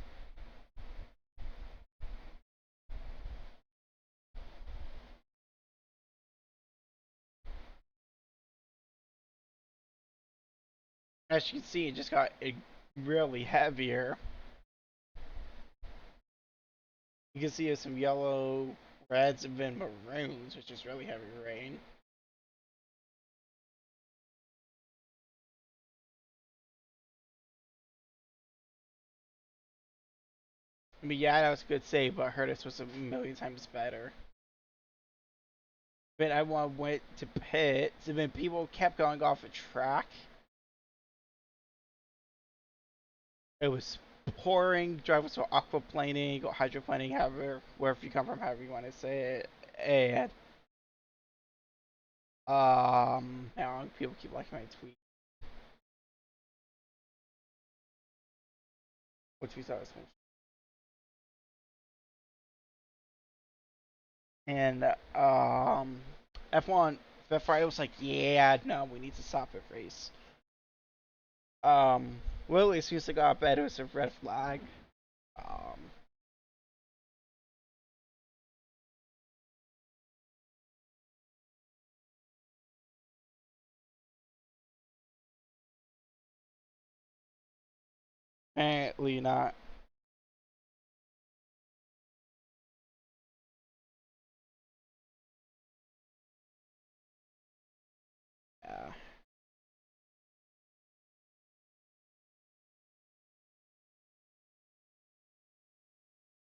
As you can see, it just got really heavier. You can see there's some yellow, reds, and then maroons, which is really heavy rain. I mean, yeah, that was a good save, but Hurtis was a million times better. Then everyone went to pits, and then people kept going off the track. It was pouring, drivers were aquaplaning, or hydroplaning, however, wherever you come from, however you want to say it. And, hang on, people keep liking my tweet. What tweets I was supposed to? And F1 Friday was like, yeah, no, we need to stop the race. Lily as soon as it got better, it was a red flag. Apparently not. Yeah.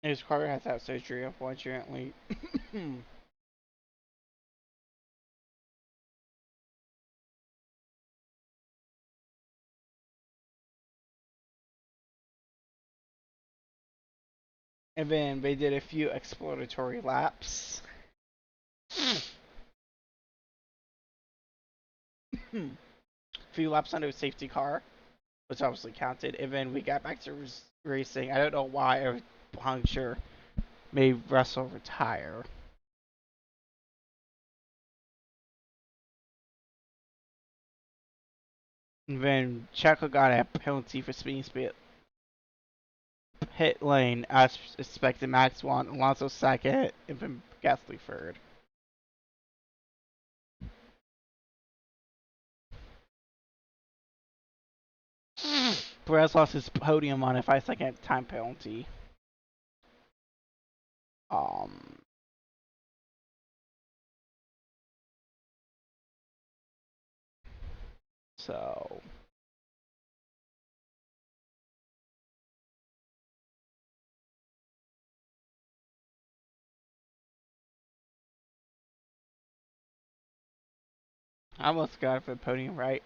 His car has to have surgery, unfortunately. And then they did a few exploratory laps. Few laps under a safety car, which obviously counted. And then we got back to racing. I don't know why a puncture made Russell retire. And then Checo got a penalty for speeding pit lane as expected. Max won, Alonso second, and then Gasly third. Perez lost his podium on a 5-second time penalty. So I almost got it for the podium, right?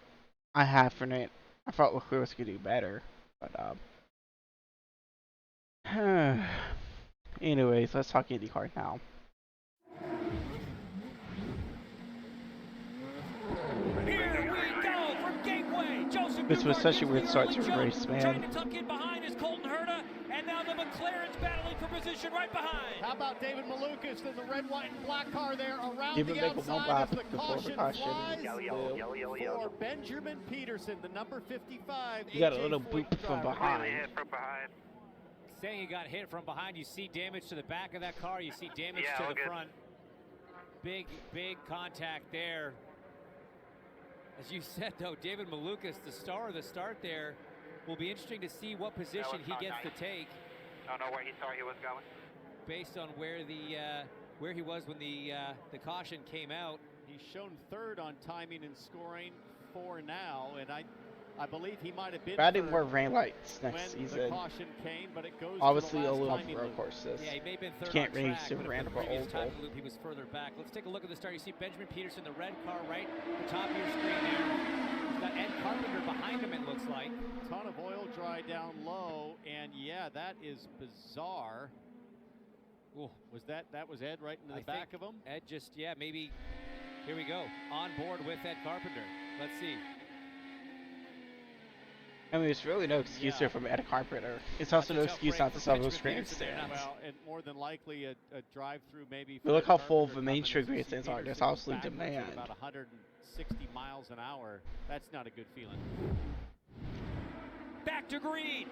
I have for it. I thought Leclerc was gonna do better, but anyways, let's talk IndyCar now. Here we go from Gateway. Joseph This was such a weird start to the race, man. Trying to tuck in behind is Colton Herta, and now the McLaren's battling for position right behind. How about David Malukas in the red, white, and black car there around Even the outside as the caution flies Yellow. for Benjamin Peterson, the number 55. You got a little boop from behind. Saying he got hit from behind, you see damage to the back of that car, you see damage to the front. Big contact there. As you said, though, David Malukas, the star of the start there, will be interesting to see what position he gets to take. Don't know where he thought he was going. Based on where the where he was when the caution came out. He's shown third on timing and scoring for now, and I believe he might have been adding more rain lights next season. The caution came, but it goes obviously to the a little timing road loop. courses. Yeah, he may have been third you can't on race track, to but random the previous oval. timing loop, he was further back. Let's take a look at the start. You see Benjamin Peterson, the red car right at the top of your screen there. He's got Ed Carpenter behind him, it looks like. Ton of oil dry down low, and yeah, that is bizarre. Ooh, was that was Ed right into the back of him? Ed just, yeah, maybe. Here we go. On board with Ed Carpenter. Let's see. I mean, there's really no excuse here from Ed Carpenter. It's also no excuse not to sell those grandstands. Well, and more than likely a drive-through maybe. Look how full the Main Street grandstands are. There's absolute demand. About 160 miles an hour. That's not a good feeling. Back to green.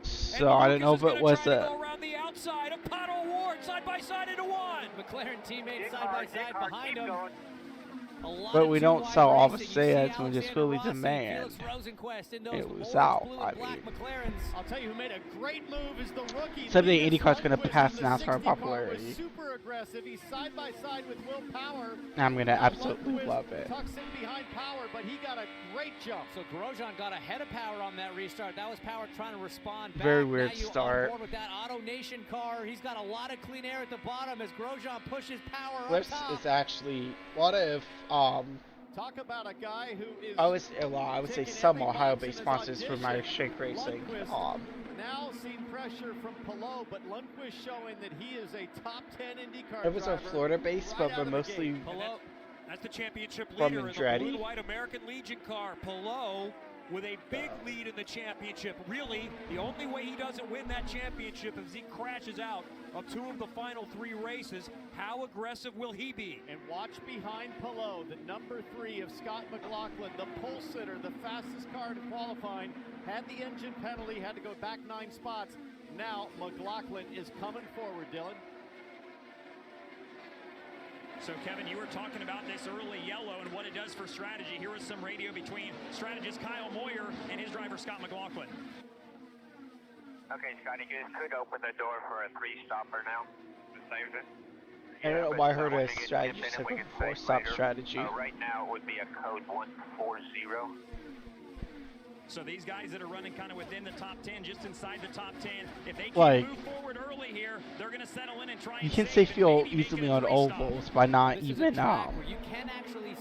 So I don't know if it was a. Go around the outside of Pato Ward, side by side into one. McLaren teammates side by side behind him. But we don't sell all the stands, we just really demand. It was out. I mean, I'll tell you who made a great move is the rookie. Someday IndyCar's going to pass NASCAR in popularity. Super aggressive. He's side by side with Will Power. I'm going to absolutely love it. Tucks in behind Power, but he got a great jump. So Grosjean got ahead of Power on that restart. That was Power trying to respond back. Very weird On start. board with that Auto Nation car. He's got a lot of clean air at the bottom as Grosjean pushes Power this up top. Is actually what if talk about a guy who is I would say some Ohio-based sponsors for my shank racing. Now seeing pressure from Palou, but Lundqvist showing that he is a top 10 IndyCar It was a Florida-based, right but mostly Palou, that's the championship from leader in the Andretti. blue and white American Legion car. Palou with a big lead in the championship. Really, the only way he doesn't win that championship is he crashes out of 2 of the final 3 races. How aggressive will he be? And watch behind Palou, the number 3 of Scott McLaughlin, the pole sitter, the fastest car in qualifying, had the engine penalty, had to go back 9 spots. Now McLaughlin is coming forward, Dylan. So, Kevin, you were talking about this early yellow and what it does for strategy. Here was some radio between strategist Kyle Moyer and his driver, Scott McLaughlin. Okay, Scotty, you could open the door for a 3-stopper now. Save it. I don't know why I heard a strategy, just like a 4-stop strategy. Right now it would be a code 140. So these guys that are running kind of within the top 10, just inside the top 10, if they can move forward early here, they're going to settle in and try and you can save fuel easily on ovals by not even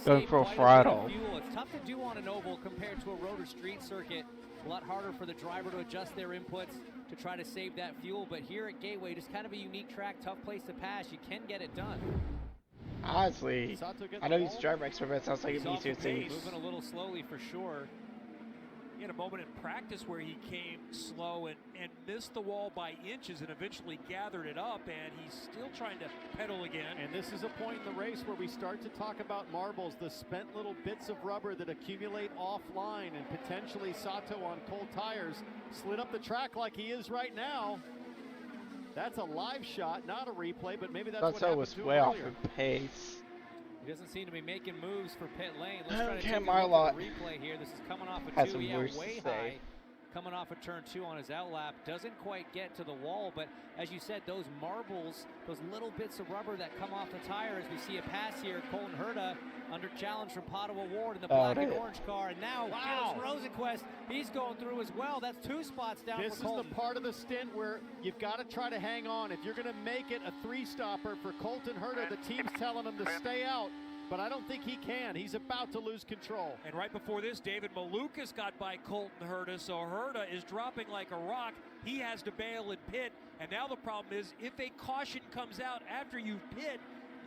going for a throttle. It's tough to do on an oval compared to a road or street circuit. A lot harder for the driver to adjust their inputs to try to save that fuel. But here at Gateway, just kind of a unique track, tough place to pass. You can get it done. Honestly, I know he's a driver expert, but it sounds like it'd be easier to save. Moving a little slowly for sure. He had a moment in practice where he came slow and missed the wall by inches and eventually gathered it up, and he's still trying to pedal again. And this is a point in the race where we start to talk about marbles, the spent little bits of rubber that accumulate offline, and potentially Sato on cold tires slid up the track like he is right now. That's a live shot, not a replay, but maybe that's what happened was to him way off earlier. the pace. He doesn't seem to be making moves for pit lane. Let's try to Okay, take a look at Marlott the replay here. This is coming off has a 2, some yeah, words way to say. high. Coming off of turn 2 on his outlap. Doesn't quite get to the wall, but as you said, those marbles, those little bits of rubber that come off the tire as we see a pass here. Colton Herta under challenge from Pato Ward in the black and orange car. And now Gilles Rosenquist, he's going through as well. That's 2 spots down This for Colton. is the part of the stint where you've got to try to hang on. If you're going to make it a 3-stopper for Colton Herta, the team's telling him to stay out. But I don't think he can. He's about to lose control. And right before this, David Malukas got by Colton Herta, so Herta is dropping like a rock. He has to bail and pit, and now the problem is if a caution comes out after you pit,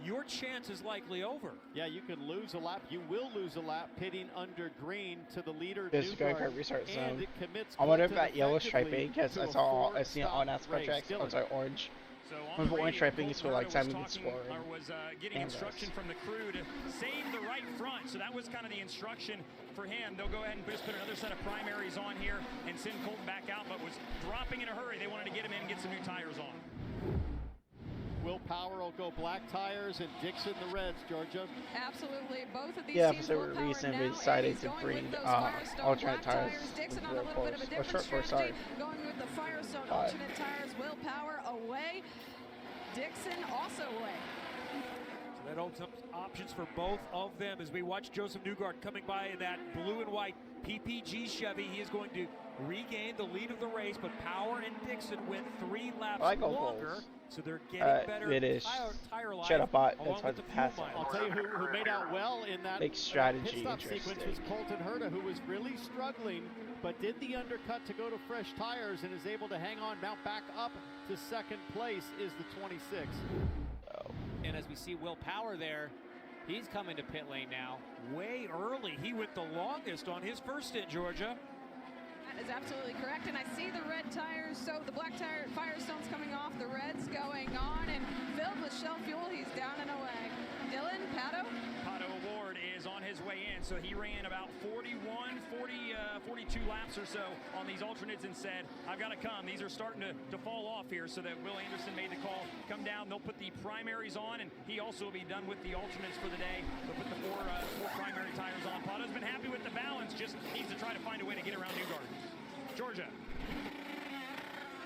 your chance is likely over. Yeah, you can lose a lap. You will lose a lap pitting under green to the leader. This is going for a restart zone. And it commits I wonder if Clinton that yellow effectively striping, because to I a seen it on NASCAR race. tracks. I'm sorry, orange. So When the orange striping is for like Simon Explorer. Was getting instruction from the crew to save the right front. So that was kind of the instruction for him. They'll go ahead and just put another set of primaries on here and send Colton back out, but was dropping in a hurry. They wanted to get him in and get some new tires on. Will Power will go black tires and Dixon the reds, Georgia. Absolutely. Both of these Yeah, teams for some reason we decided to bring alternate tires. Dixon on a little bit of a different strategy, going with the Firestone alternate tires. Will Power away. Dixon also away. So that opens up options for both of them as we watch Joseph Newgarden coming by in that blue and white PPG Chevy. He is going to regain the lead of the race, but Power and Dixon went 3 laps longer, so they're getting better tire life. Shut up, bot. Along That's why with the the fuel pass. mileage. I'll tell you who made out well in that Make strategy pit stop sequence was Colton Herta, who was really struggling, but did the undercut to go to fresh tires and is able to hang on, mount back up to second place is the 26. And as we see Will Power there, he's coming to pit lane now. Way early. He went the longest on his first stint, Georgia. That is absolutely correct, and I see the red tires, so the black tire Firestone's coming off, the red's going on, and filled with Shell fuel, he's down and away. Dylan, Pato? Pato Award is on his way in, so he ran about 42 laps or so on these alternates and said, I've got to come. These are starting to fall off here, so that Will Anderson made the call. Come down, they'll put the primaries on, and he also will be done with the alternates for the day. They'll put the four primary tires on. Pato's been happy with the balance, just needs to try to find a way to get around Newgarden. Georgia.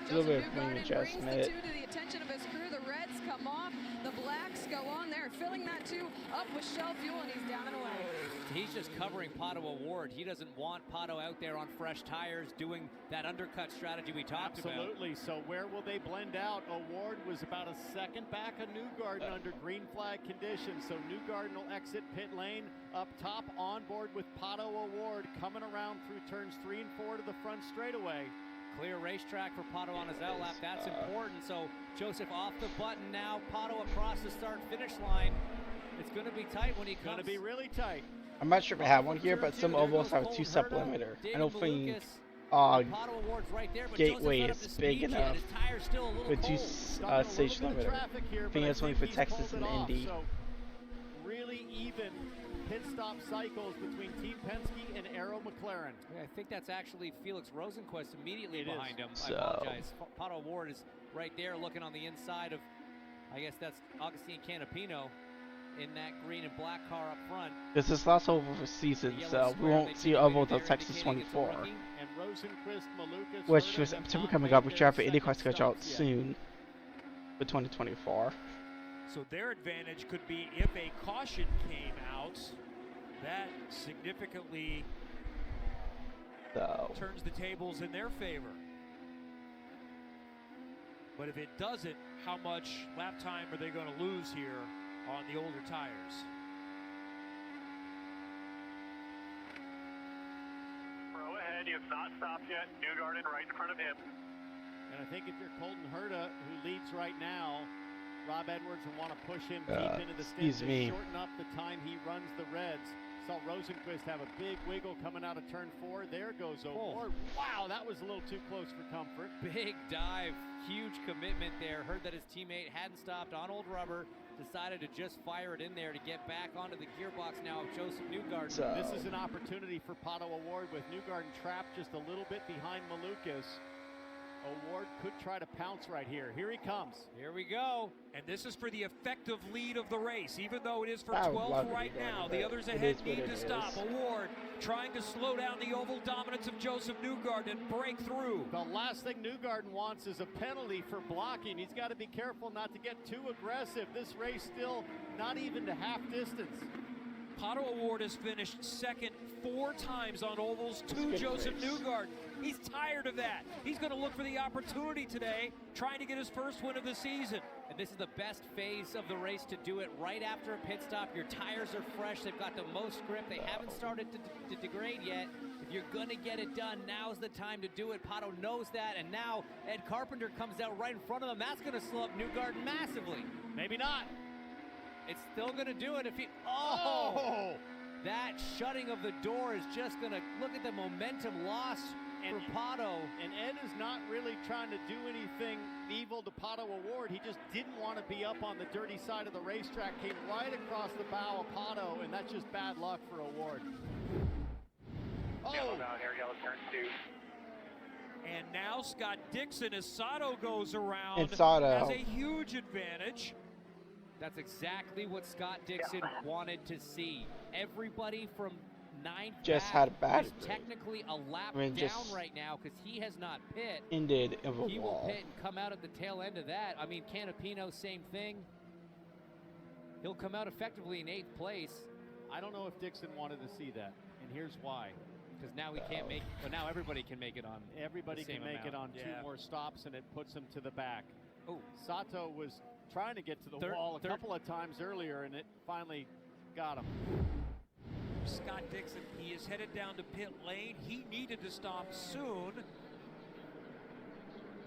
Joseph Newgarden brings the two to the attention of his crew. The reds come off, the blacks go on there, filling that two up with Shell fuel, and he's down and away. He's just covering Pato Award. He doesn't want Pato out there on fresh tires doing that undercut strategy we talked about. Absolutely. So where will they blend out? Award was about a second back of Newgarden under green flag conditions. So Newgarden will exit pit lane up top on board with Pato Award coming around through turns 3 and 4 to the front straightaway. Clear racetrack for Pato on his outlap. That's important. So Joseph off the button now. Pato across the start-finish line. It's going to be tight when he comes. Going to be really tight. I'm not sure if I have one here, but some ovals have a 2-step limiter. I don't think Gateway is big enough with 2-stage limiter. I think that's only for Texas and Indy. So really even pit stop cycles between Team Penske and Arrow McLaren. Yeah, I think that's actually Felix Rosenquist immediately behind him. So. I apologize. Pato Award is right there looking on the inside of, I guess that's Augustine Canapino in that green and black car up front. This is last oval for season, so we won't see oval until Texas 24. And Rosenquist, Malukas, which was September coming up, with traffic IndyCar schedule out soon for 2024. So their advantage could be if a caution came out, that significantly turns the tables in their favor. But if it doesn't, how much lap time are they going to lose here on the older tires? Pro ahead, he has not stopped yet. Newgarden right in front of him. And I think if you're Colton Herta, who leads right now, Rob Edwards will want to push him deep into the stint to shorten up the time he runs the reds. Saw Rosenquist have a big wiggle coming out of turn 4. There goes O'Ward. Wow, that was a little too close for comfort. Big dive, huge commitment there. Heard that his teammate hadn't stopped on old rubber. Decided to just fire it in there to get back onto the gearbox now of Joseph Newgarden. This is an opportunity for Pato Award with Newgarden trapped just a little bit behind Malukas. Award could try to pounce right here. Here he comes. Here we go. And this is for the effective lead of the race. Even though it is for 12th right now, the others ahead need to stop. Award trying to slow down the oval dominance of Joseph Newgarden and break through. The last thing Newgarden wants is a penalty for blocking. He's got to be careful not to get too aggressive. This race still not even to half distance. Pato Award has finished second 4 times on ovals to Joseph Newgarden. He's tired of that. He's going to look for the opportunity today, trying to get his first win of the season. And this is the best phase of the race to do it right after a pit stop. Your tires are fresh. They've got the most grip. They haven't started to degrade yet. If you're going to get it done, now's the time to do it. Pato knows that, and now Ed Carpenter comes out right in front of him. That's going to slow up Newgarden massively. Maybe not. It's still going to do it if he... Oh! That shutting of the door is just going to... Look at the momentum lost for Pato. And Ed is not really trying to do anything evil to Pato Award. He just didn't want to be up on the dirty side of the racetrack. Came right across the bow of Pato, and that's just bad luck for Award. Oh! Yellow down here, yellow turn 2. And now Scott Dixon, as Sato goes around, has a huge advantage. That's exactly what Scott Dixon wanted to see. Everybody from 9th just back had a bad is technically a lap I mean, down right now because he has not pit. Ended of a He wall. will pit and come out at the tail end of that. I mean, Canapino, same thing. he'll come out effectively in 8th place. I don't know if Dixon wanted to see that, and here's why. Because now he can't make, well, now everybody can make it on. Everybody can make it on 2 more stops, and it puts him to the back. Oh, Sato was trying to get to the wall a couple of times earlier, and it finally got him. Scott Dixon, he is headed down to pit lane. He needed to stop soon.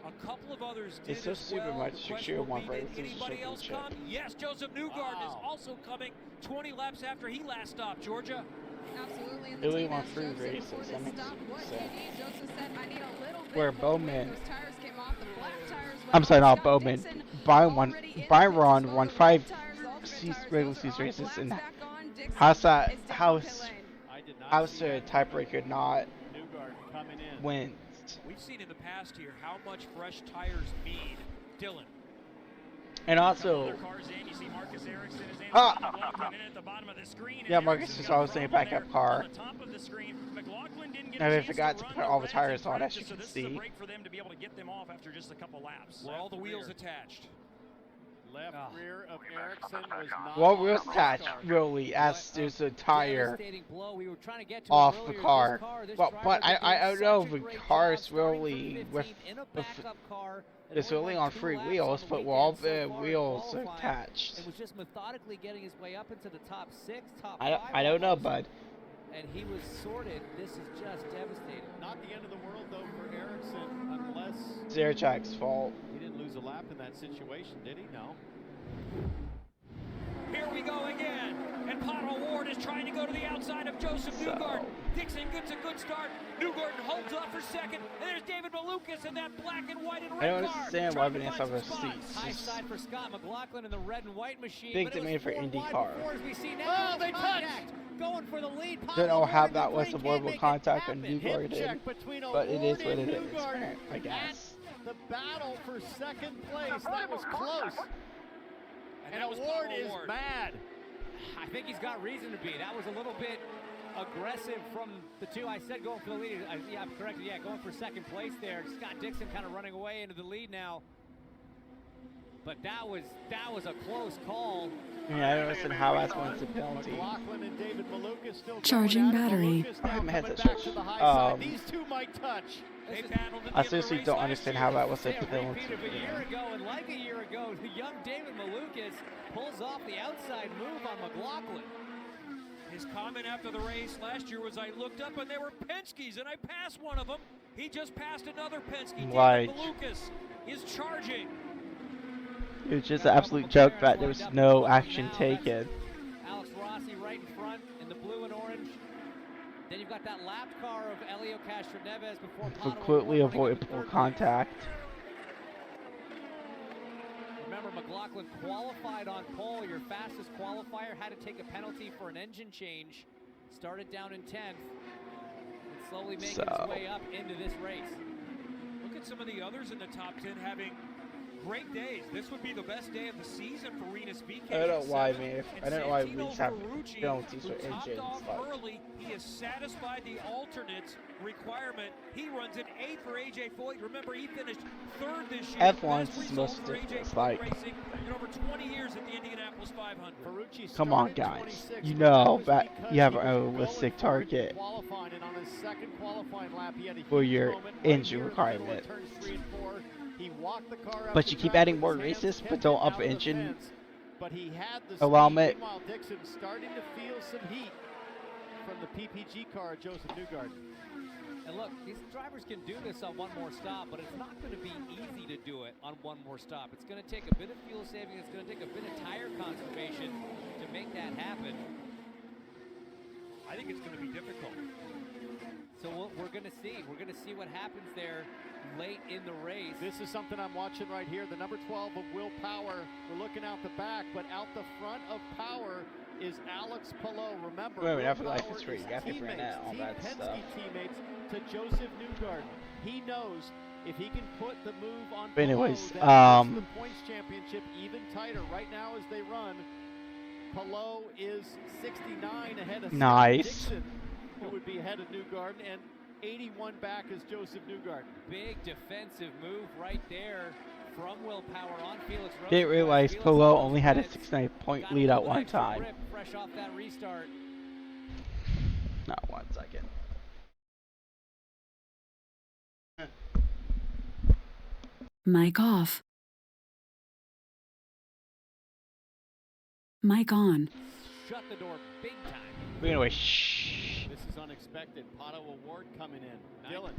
A couple of others did it's so as super well. much The question will be, did races anybody else come? Yes, Joseph Newgarden is also coming 20 laps after he last stopped, Georgia. Absolutely. And They the only team want asked 3 Joseph races. before That they makes stopped, what do you need? Joseph said, I need a little bit where more Bowman. weight. Those tires came off. The black tires went I'm sorry, off. not Scott Bowman. Dixon Byron won 5 regular season races, and how's that? How's the tiebreaker not wins? We've seen in the past here how much fresh tires mean. Dylan. And also, yeah, Marcus is always saying backup car. And I forgot to put all the tires on, as you can see. For them to be able to get them off after just a couple laps. Were all the wheels attached? Left rear of Ericsson was not. Well, wheels attached, really, as there's a tire off the car. But I don't know if the car's really with it's only on 3 wheels, but with all the wheels attached. And was just methodically getting his way up into the top 6, top 5. I don't know, bud. And he was sorted. This is just devastating. Not the end of the world, though, for Ericsson, unless... Zerchak's fault. He didn't lose a lap in that situation, did he? No. Here we go again. And Pottle Ward is trying to go to the outside of Joseph Newgarden. Dixon gets a good start. Newgarden holds up for second. And there's David Malukas in that black and white and red car. I don't understand why Vanessa have a seat. High side for Scott McLaughlin in the red and white machine. Big demand for IndyCar. Oh, they touched! Going for the lead. Don't know how that was avoidable contact on Newgarden, but it is what it is, I guess. The battle for second place, that was close. And Ward is mad. I think he's got reason to be. That was a little bit aggressive from the two. I said going for the lead. Yeah, I'm correct. Yeah, going for second place there. Scott Dixon kind of running away into the lead now. But that was a close call. Yeah, I don't understand how that's going to penalty. McLaughlin and David Malukas still Charging battery. These two might touch. I seriously don't understand how that was a penalty. A year ago, and like a year ago, the young David Malukas pulls off the outside move on McLaughlin. His comment after the race last year was, I looked up and there were Penske's and I passed one of them. He just passed another Penske. Like, David Malukas is charging. It was just an absolute joke that there was no action taken. Alex Rossi right in front in the blue and orange. Then you've got that lap car of Elio Castroneves before completely avoidable contact. Remember, McLaughlin qualified on pole. Your fastest qualifier had to take a penalty for an engine change. Started down in 10th. And slowly making its way up into this race. Look at some of the others in the top 10 having great days. This would be the best day of the season for Renus BK. I don't know why, man. I don't know why we have penalties for engines. Early, he has satisfied the alternates requirement. He runs an 8th for AJ Foyt. Remember, he finished 3rd this year. F1's is most ridiculous. Like, racing in over 20 years at the Indianapolis 500. Come on, guys. You know that you have a realistic target for your engine requirement. But you keep adding more races, but don't up engine allowment. Meanwhile, Dixon starting to feel some heat from the PPG car, Joseph Newgarden. And look, these drivers can do this on one more stop, but it's not going to be easy to do it on one more stop. It's going to take a bit of fuel saving. It's going to take a bit of tire conservation to make that happen. I think it's going to be difficult. So we're going to see. We're going to see what happens there late in the race. This is something I'm watching right here. The number 12 of Will Power. We're looking out the back, but out the front of Power is Alex Palou. Remember, wait, after life is free. You got to figure out all that stuff. Teammates to Joseph Newgarden. He knows if he can put the move on. But anyways, Palou, that makes the points championship even tighter. Right now, as they run, Palou is 69 ahead of Dixon, who would be ahead of Newgarden, and 81 back is Joseph Newgarden. Big defensive move right there from willpower on Felix Rosenquist. Didn't realize Felix Polo on only had a those 69-point got lead a at little one extra time. grip fresh off that restart. Not 1 second. Mic off. Mic on. Shut the door big time. Anyway, shh. This is unexpected. Pato Award coming in. Dylan.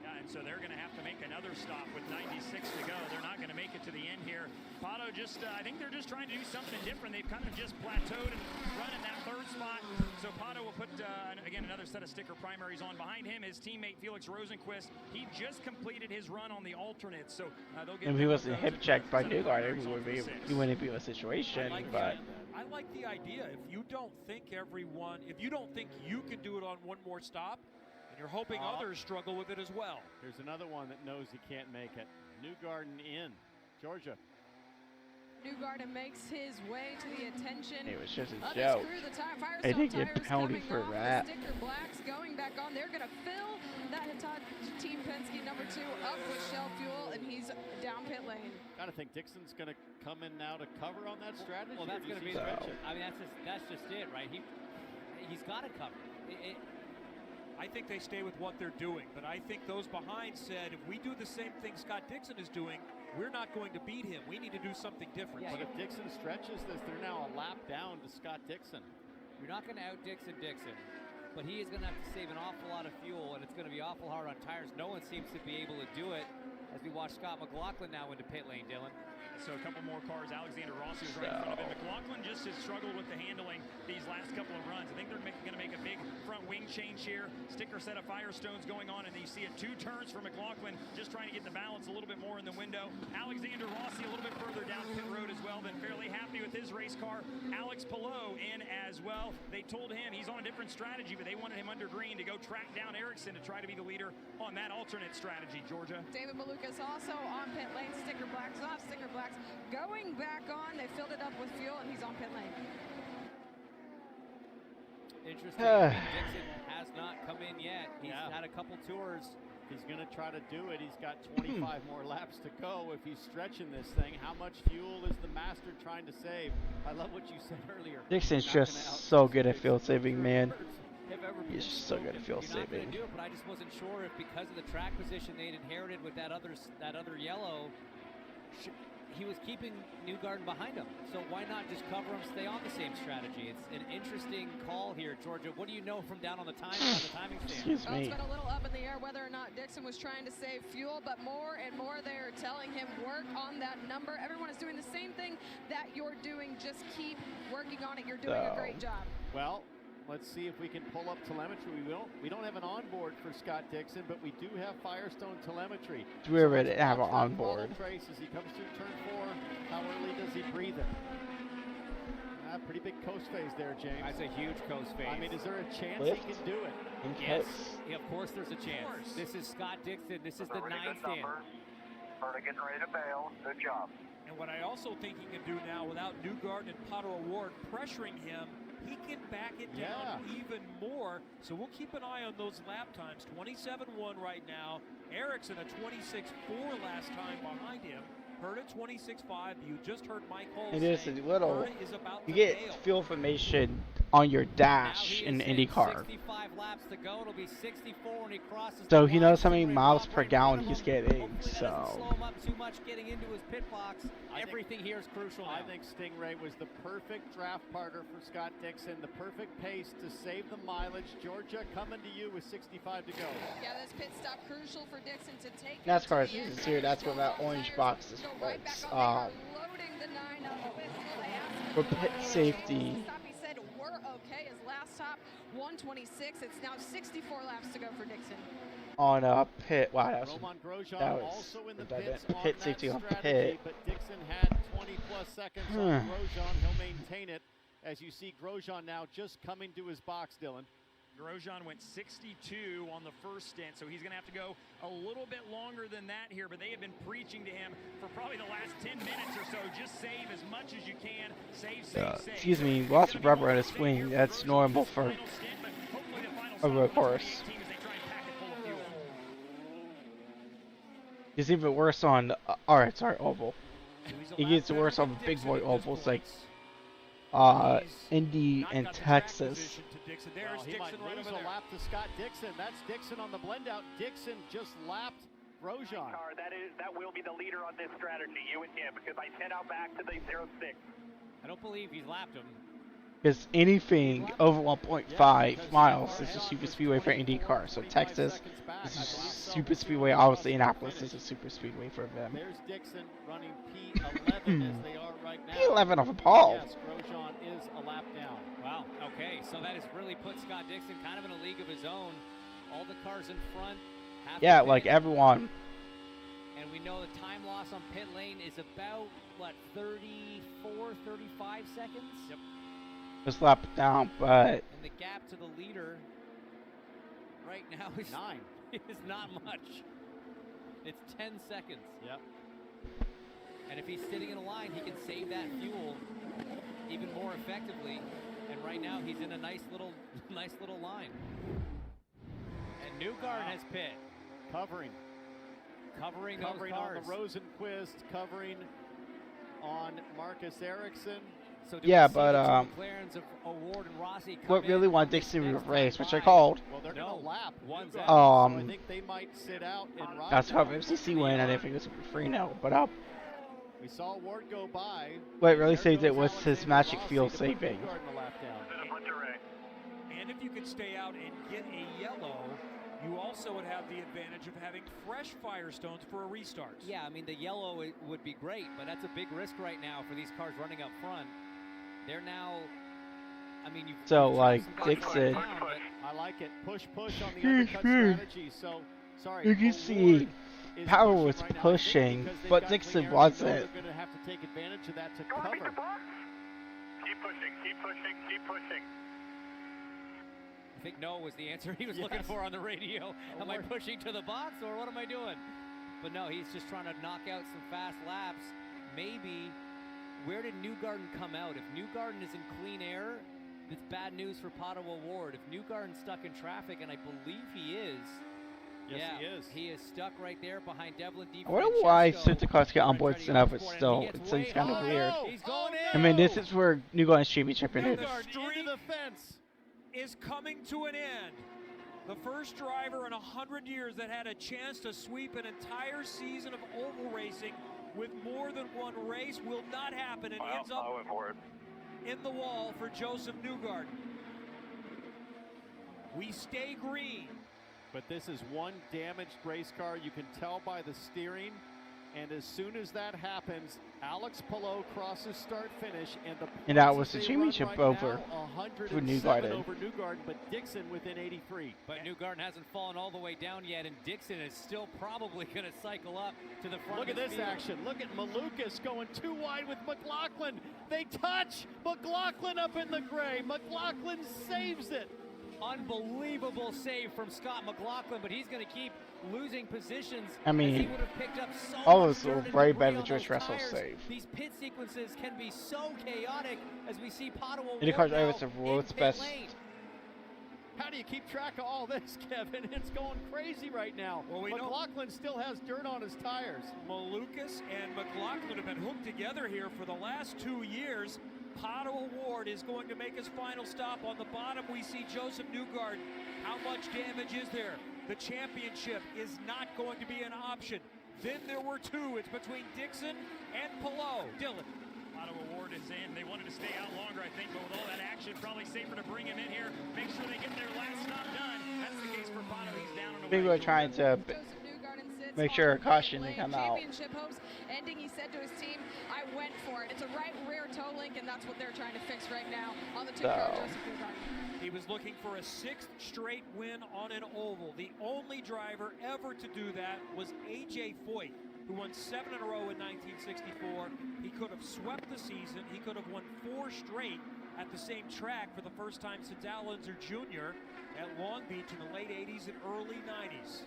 Yeah, and so they're going to have to make another stop with 96 to go. They're not going to make it to the end here. Pato just, I think they're just trying to do something different. They've kind of just plateaued and run in that third spot. So Pato will put, again, another set of sticker primaries on. Behind him, his teammate Felix Rosenquist. He just completed his run on the alternate. So they'll get. If he wasn't hip checked by Newgarden, he wouldn't be in a situation. I like the idea. If you don't think you can do it on one more stop, and you're hoping others struggle with it as well. Here's another one that knows he can't make it. Newgarden in. Georgia. Newgarden makes his way to the attention. It was just a joke. I didn't get penalty for that. Sticker blacks going back on. They're going to fill that Team Penske number 2 up with Shell Fuel, and he's down pit lane. Gotta think Dixon's going to come in now to cover on that strategy. Well, that's going to be. I mean, that's just it, right? He's got to cover. I think they stay with what they're doing, but I think those behind said, if we do the same thing Scott Dixon is doing, we're not going to beat him. We need to do something different. But if Dixon stretches this, they're now a lap down to Scott Dixon. You're not going to out Dixon, but he is going to have to save an awful lot of fuel, and it's going to be awful hard on tires. No one seems to be able to do it as we watch Scott McLaughlin now into pit lane, Dylan. So a couple more cars. Alexander Rossi is right in front of him. McLaughlin just has struggled with the handling these last couple of runs. I think they're going to make a big front wing change here. Sticker set of Firestones going on, and you see it 2 turns for McLaughlin, just trying to get the balance a little bit more in the window. Alexander Rossi a little bit further down pit road as well, been fairly happy with his race car. Alex Palou in as well. They told him he's on a different strategy, but they wanted him under green to go track down Ericsson to try to be the leader on that alternate strategy, Georgia. David Malukas also on pit lane. Sticker blacks off, sticker blacks going back on. They filled it up with fuel, and he's on pit lane. Interesting. Dixon has not come in yet. He's had a couple tours. He's going to try to do it. He's got 25 more laps to go if he's stretching this thing. How much fuel is the master trying to save? I love what you said earlier. Dixon's just so good at fuel saving, man. He's so good at fuel saving. Do it, but I just wasn't sure if because of the track position they'd inherited with that other yellow, he was keeping Newgarden behind him. So why not just cover him, stay on the same strategy? It's an interesting call here, Georgia. What do you know from down on the timing stand? Excuse me. It's been a little up in the air whether or not Dixon was trying to save fuel, but more and more they're telling him work on that number. Everyone is doing the same thing that you're doing. Just keep working on it. You're doing a great job. Well, let's see if we can pull up telemetry. We don't have an onboard for Scott Dixon, but we do have Firestone telemetry. We already have an onboard. Trace as he comes through turn 4. How early does he breathe it? Pretty big coast phase there, James. That's a huge coast phase. I mean, is there a chance he can do it? Yes. Yeah, of course there's a chance. This is Scott Dixon. This is the 9th in. Are getting ready to bail. Good job. And what I also think he can do now, without Newgarden and Pato Award pressuring him, he can back it down even more. So we'll keep an eye on those lap times. 27.1 right now. Ericsson a 26.4 last time behind him. Hurta 26.5. You just heard Mike Hull It is say a little. Hurta is about You to get bail. fuel information on your dash in IndyCar. 65 laps to go. It'll be 64 when he crosses. So he knows how many miles per gallon he's getting. So. Slow him up too much getting into his pit box. Everything here is crucial now. I think Stingray was the perfect draft partner for Scott Dixon, the perfect pace to save the mileage. Georgia coming to you with 65 to go. Yeah, this pit stop crucial for Dixon to take. NASCAR season's here. That's where that orange box is for pit safety. He said we're okay. His last stop 126. It's now 64 laps to go for Dixon. On a pit. Wow, that Roman Grosjean was also in the pits on pit that safety on strategy, pit. but Dixon had 20 plus seconds on Grosjean. He'll maintain it as you see Grosjean now just coming to his box, Dylan. Grosjean went 62 on the first stint, so he's going to have to go a little bit longer than that here, but they have been preaching to him for probably the last 10 minutes or so. Just save as much as you can. Save. Excuse me, lots of rubber on a swing. That's normal for a road course. It's even worse on, alright, sorry, oval. It gets worse on big boy ovals like Indy and Texas. Well, he might lose a lap to Scott Dixon. That's Dixon on the blend out. Dixon just lapped Grosjean. That will be the leader on this strategy, you and him, because I sent out back to the 06. I don't believe he's lapped him. Because anything over 1.5 miles is a super speedway for IndyCar. So Texas is a super speedway. Obviously, Indianapolis is a super speedway for them. There's Dixon running P11 as they are right now. P11 off a Paul. Yes, Grosjean is a lap down. Wow. Okay, so that has really put Scott Dixon kind of in a league of his own. All the cars in front. Yeah, like everyone. And we know the time loss on pit lane is about, what, 34, 35 seconds? Yep. Just lap down, but... And the gap to the leader right now is 9. Is not much. It's 10 seconds. Yep. And if he's sitting in a line, he can save that fuel even more effectively. And right now, he's in a nice little line. And Newgarden has pit. Covering those cars. on the Rosenquist, covering on Marcus Ericsson. So yeah, but what really wanted Dixon to race, which I called. Well, they're going to lap. So I think they might sit out and ride. That's how FCC win. I didn't think it was free now, but we saw Ward go by. What really saved it was his magic fuel saving. And if you could stay out and get a yellow, you also would have the advantage of having fresh Firestones for a restart. Yeah, I mean, the yellow would be great, but that's a big risk right now for these cars running up front. They're now, I mean, so like Dixon. I like it. Push on the undercut strategy. So, sorry. You can see Power was pushing, but Dixon wasn't. They're going to have to take advantage of that to cover. Keep pushing. I think no was the answer he was looking for on the radio. Am I pushing to the box or what am I doing? But no, he's just trying to knock out some fast laps. Maybe, where did Newgarden come out? If Newgarden is in clean air, it's bad news for Pato O'Ward. If Newgarden's stuck in traffic, and I believe he is. Yes, he is. He is stuck right there behind Devlin D. I wonder why Santa Claus get on board enough, but still, it seems kind of weird. I mean, this is where Newgarden's championship is. The streak is coming to an end. The first driver in 100 years that had a chance to sweep an entire season of oval racing with more than one race will not happen. It ends up in the wall for Joseph Newgarden. We stay green. But this is one damaged race car. You can tell by the steering. And as soon as that happens, Alex Palou crosses start-finish, and that was the championship right over now, for Newgarden. Over Newgarden, but Dixon within 83. But Newgarden hasn't fallen all the way down yet, and Dixon is still probably going to cycle up to the front. Look at this action. Look at Malukas going too wide with McLaughlin. They touch. McLaughlin up in the gray. McLaughlin saves it. Unbelievable save from Scott McLaughlin, but he's going to keep losing positions. I mean, he would have picked up so all those were very bad with George Russell's save. These pit sequences can be so chaotic as we see Pato O'Ward IndyCar drivers are world's best. How do you keep track of all this, Kevin? It's going crazy right now. Well, McLaughlin still has dirt on his tires. Malukas and McLaughlin have been hooked together here for the last 2 years. Pato O'Ward is going to make his final stop. On the bottom, we see Joseph Newgarden. How much damage is there? The championship is not going to be an option. Then there were two. It's between Dixon and Palou. Dylan. Pato O'Ward is in. They wanted to stay out longer, I think, but with all that action, probably safer to bring him in here. Make sure they get their last stop done. That's the case for Pato. He's down and away. Maybe we're trying to make sure a caution to come out. Championship hopes ending, he said to his team, I went for it. It's a right rear toe link, and that's what they're trying to fix right now on the two-car Joseph Newgarden. He was looking for a 6th straight win on an oval. The only driver ever to do that was A.J. Foyt, who won 7 in a row in 1964. He could have swept the season. He could have won 4 straight at the same track for the first time since Al Unser Jr. at Long Beach in the late 80s and early 90s.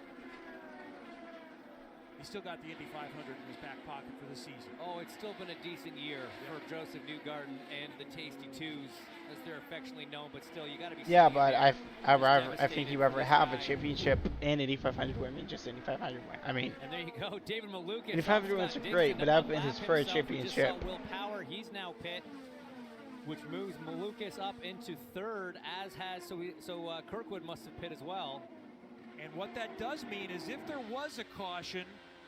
He's still got the Indy 500 in his back pocket. record for the season. Oh, it's still been a decent year for Joseph Newgarden and the Tasty Twos, as they're affectionately known. But still, you got to be. Yeah, but I think you ever have a championship in Indy 500 women, just Indy 500 women. I mean, and there you go, David Malukas. Indy 500 women are great, but that'd been his first championship. We just saw Will Power. He's now pit, which moves Malukas up into third, as has Kirkwood must have pit as well. And what that does mean is if there was a caution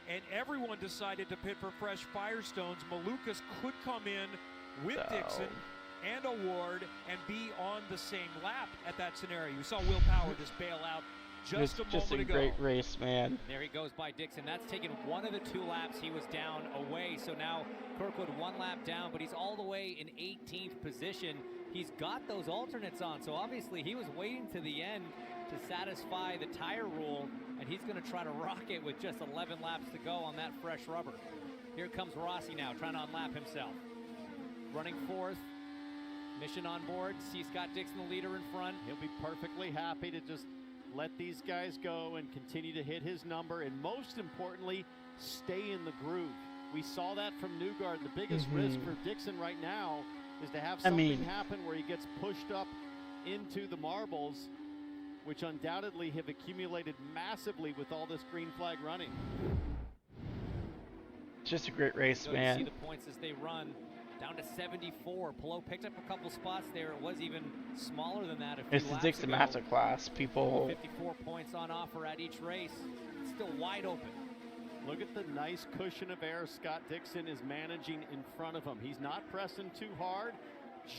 and everyone decided to pit for fresh Firestones, Malukas could come in with Dixon and Award and be on the same lap at that scenario. You saw Will Power just bail out just a moment ago. Great race, man. There he goes by Dixon. That's taken one of the 2 laps. He was down away, so now Kirkwood 1 lap down, but he's all the way in 18th position. He's got those alternates on, so obviously he was waiting to the end to satisfy the tire rule, and he's going to try to rock it with just 11 laps to go on that fresh rubber. Here comes Rossi now, trying to unlap himself. Running fourth. Mission on board. See Scott Dixon, the leader, in front. He'll be perfectly happy to just let these guys go and continue to hit his number, and most importantly, stay in the groove. We saw that from Newgarden. The biggest risk for Dixon right now is to have something happen where he gets pushed up into the marbles, which undoubtedly have accumulated massively with all this green flag running. Just a great race, man. You see the points as they run down to 74. Palou picked up a couple spots there. It was even smaller than that. It's the Dixon Masterclass. People. 54 points on offer at each race. It's still wide open. Look at the nice cushion of air Scott Dixon is managing in front of him. He's not pressing too hard,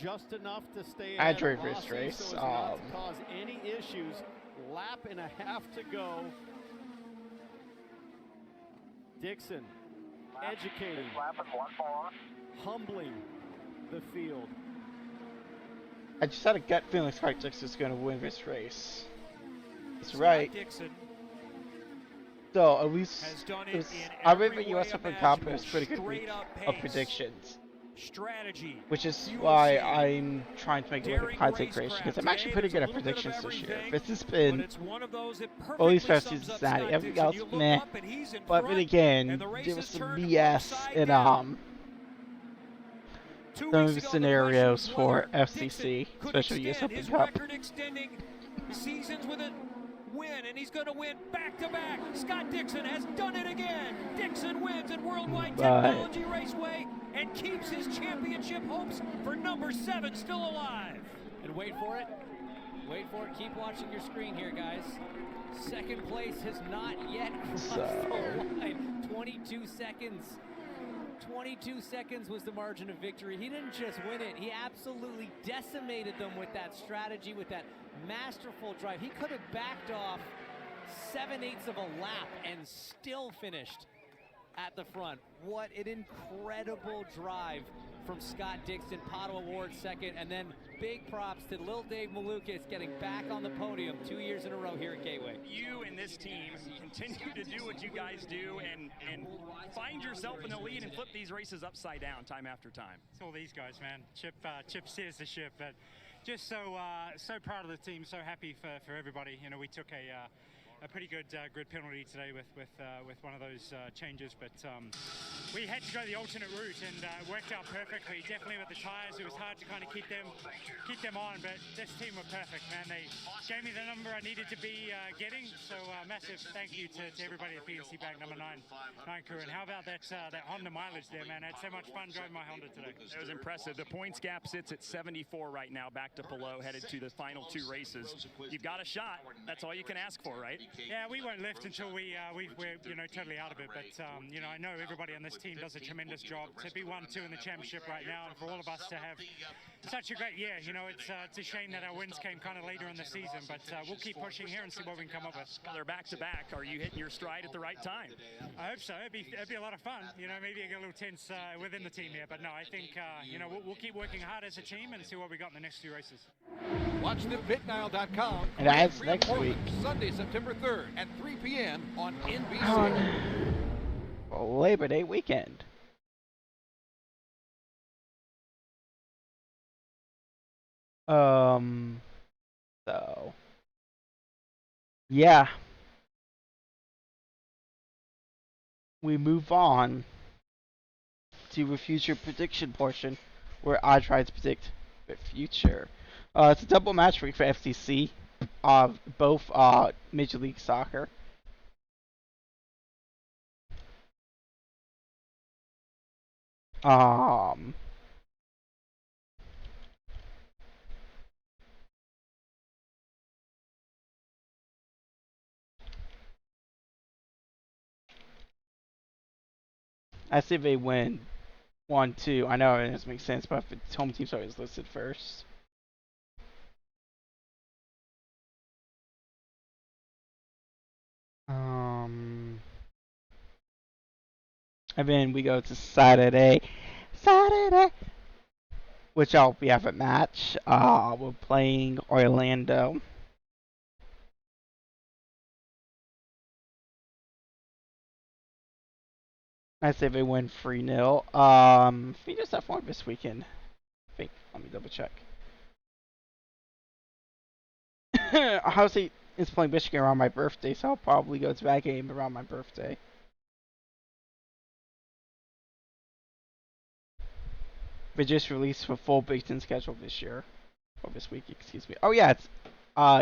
just enough to stay ahead of Rossi, race. So as not to cause any issues. Lap and a half to go. Dixon educating, humbling the field. I just had a gut feeling Scott Dixon's going to win this race. That's right. Dixon so at least I read the U.S. Open Cup. It was pretty good week of predictions. Strategy. Which is why I'm trying to make a little content creation, because I'm actually pretty good at predictions this year. This has been, well, at least for Cincinnati. Everything else, meh. But then again, there was some BS in some of the scenarios for FCC, especially U.S. Open Cup. Seasons with a win, and he's going to win back-to-back. Scott Dixon has done it again. Dixon wins at Worldwide Technology Raceway and keeps his championship hopes for number 7 still alive. And wait for it. Wait for it. Keep watching your screen here, guys. Second place has not yet crossed the line. 22 seconds. 22 seconds was the margin of victory. He didn't just win it. He absolutely decimated them with that strategy, with that masterful drive. He could have backed off 7/8 of a lap and still finished at the front. What an incredible drive from Scott Dixon. Pato Award second, and then big props to Lil Dave Malukas getting back on the podium 2 years in a row here at Gateway. You and this team continue to do what you guys do and find yourself in the lead and flip these races upside down time after time. It's all these guys, man. Chip steers the ship, but just so proud of the team, so happy for everybody. You know, we took a pretty good grid penalty today with one of those changes, but we had to go the alternate route, and it worked out perfectly. Definitely with the tires, it was hard to kind of keep them on, but this team were perfect, man. They gave me the number I needed to be getting, so massive thank you to everybody at BNC Bank number 9 crew. And how about that Honda mileage there, man? I had so much fun driving my Honda today. It was impressive. The points gap sits at 74 right now, back to Palou, headed to the final 2 races. You've got a shot. That's all you can ask for, right? Yeah, we won't lift until we're totally out of it. But I know everybody on this team does a tremendous job to be 1-2 in the championship right now, and for all of us to have such a great year. It's a shame that our wins came kind of later in the season, but we'll keep pushing here and see what we can come up with. They're back to back. Are you hitting your stride at the right time? I hope so. It'd be a lot of fun. Maybe get a little tense within the team here, but no, I think we'll keep working hard as a team and see what we got in the next few races. Watch the pitnile.com. And that's next week. Sunday, September 3rd at 3 p.m. on NBC. On Labor Day weekend. So yeah, we move on to a future prediction portion where I try to predict the future. It's a double match week for FCC of both Major League Soccer. I say they win 1-2. I know it doesn't make sense, but the home team's always listed first. And then we go to Saturday, which we have a match. We're playing Orlando. I say they win 3-0. We just have one this weekend. I think. Let me double check. Ohio State is playing Michigan around my birthday, so I'll probably go to that game around my birthday. They just released the full Big Ten schedule this year. Or this week, excuse me. Oh yeah, it's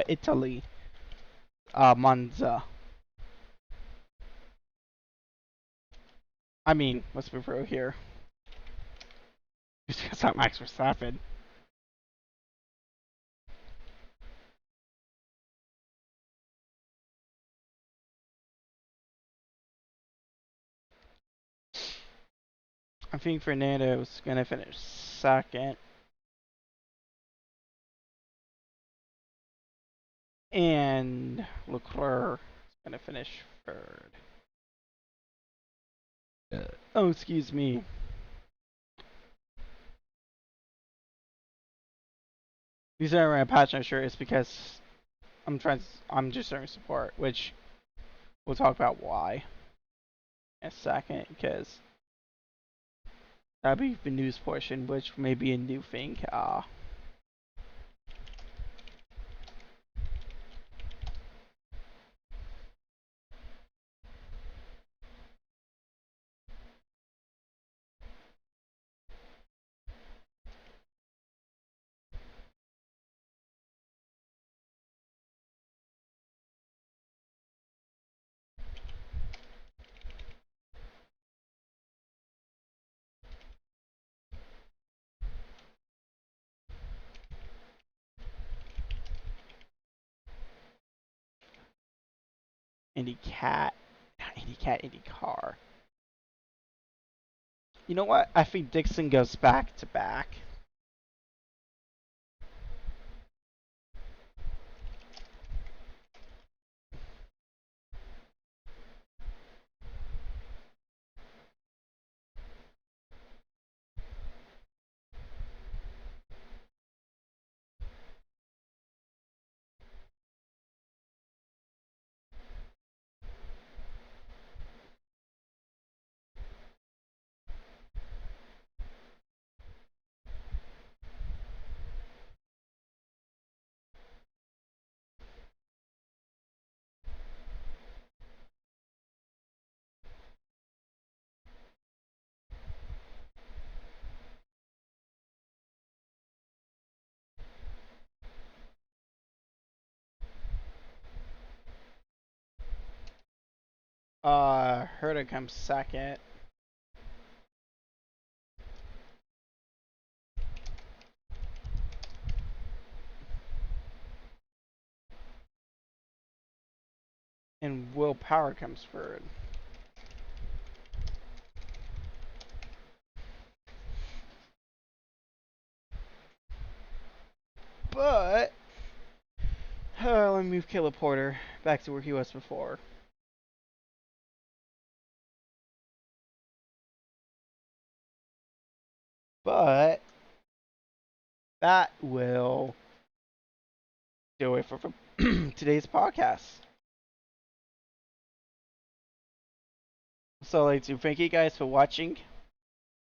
Italy. Monza. I mean, let's be real here. Just because I'm Max Verstappen. I think Fernando's gonna finish second. And Leclerc is gonna finish third. Oh, excuse me. These are my patch my shirt is because I'm just showing support, which we'll talk about why in a second, because that'll be the news portion, which may be a new thing. IndyCar. You know what? I think Dixon goes back to back. Herta comes second. And Will Power comes third. But let me move Caleb Porter back to where he was before. But that will do it for today's podcast. So I'd like to thank you guys for watching.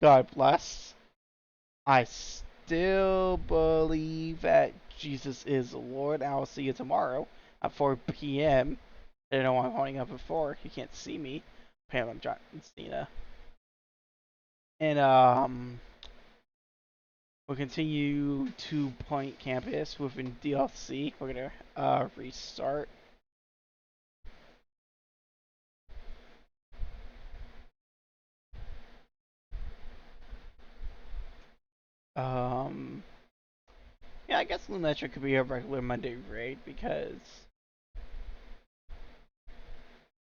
God bless. I still believe that Jesus is the Lord. I will see you tomorrow at 4 p.m. I don't know why I'm holding up at 4. You can't see me. Pam, I'm John Cena. And we'll continue to Point Campus within DLC. We're gonna restart. Yeah, I guess Lumetra could be a regular Monday raid because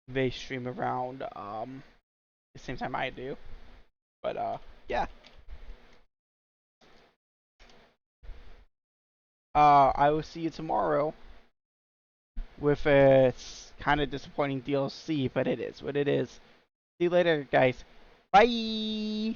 they stream around the same time I do. But yeah. I will see you tomorrow with a kind of disappointing DLC, but it is what it is. See you later, guys. Bye!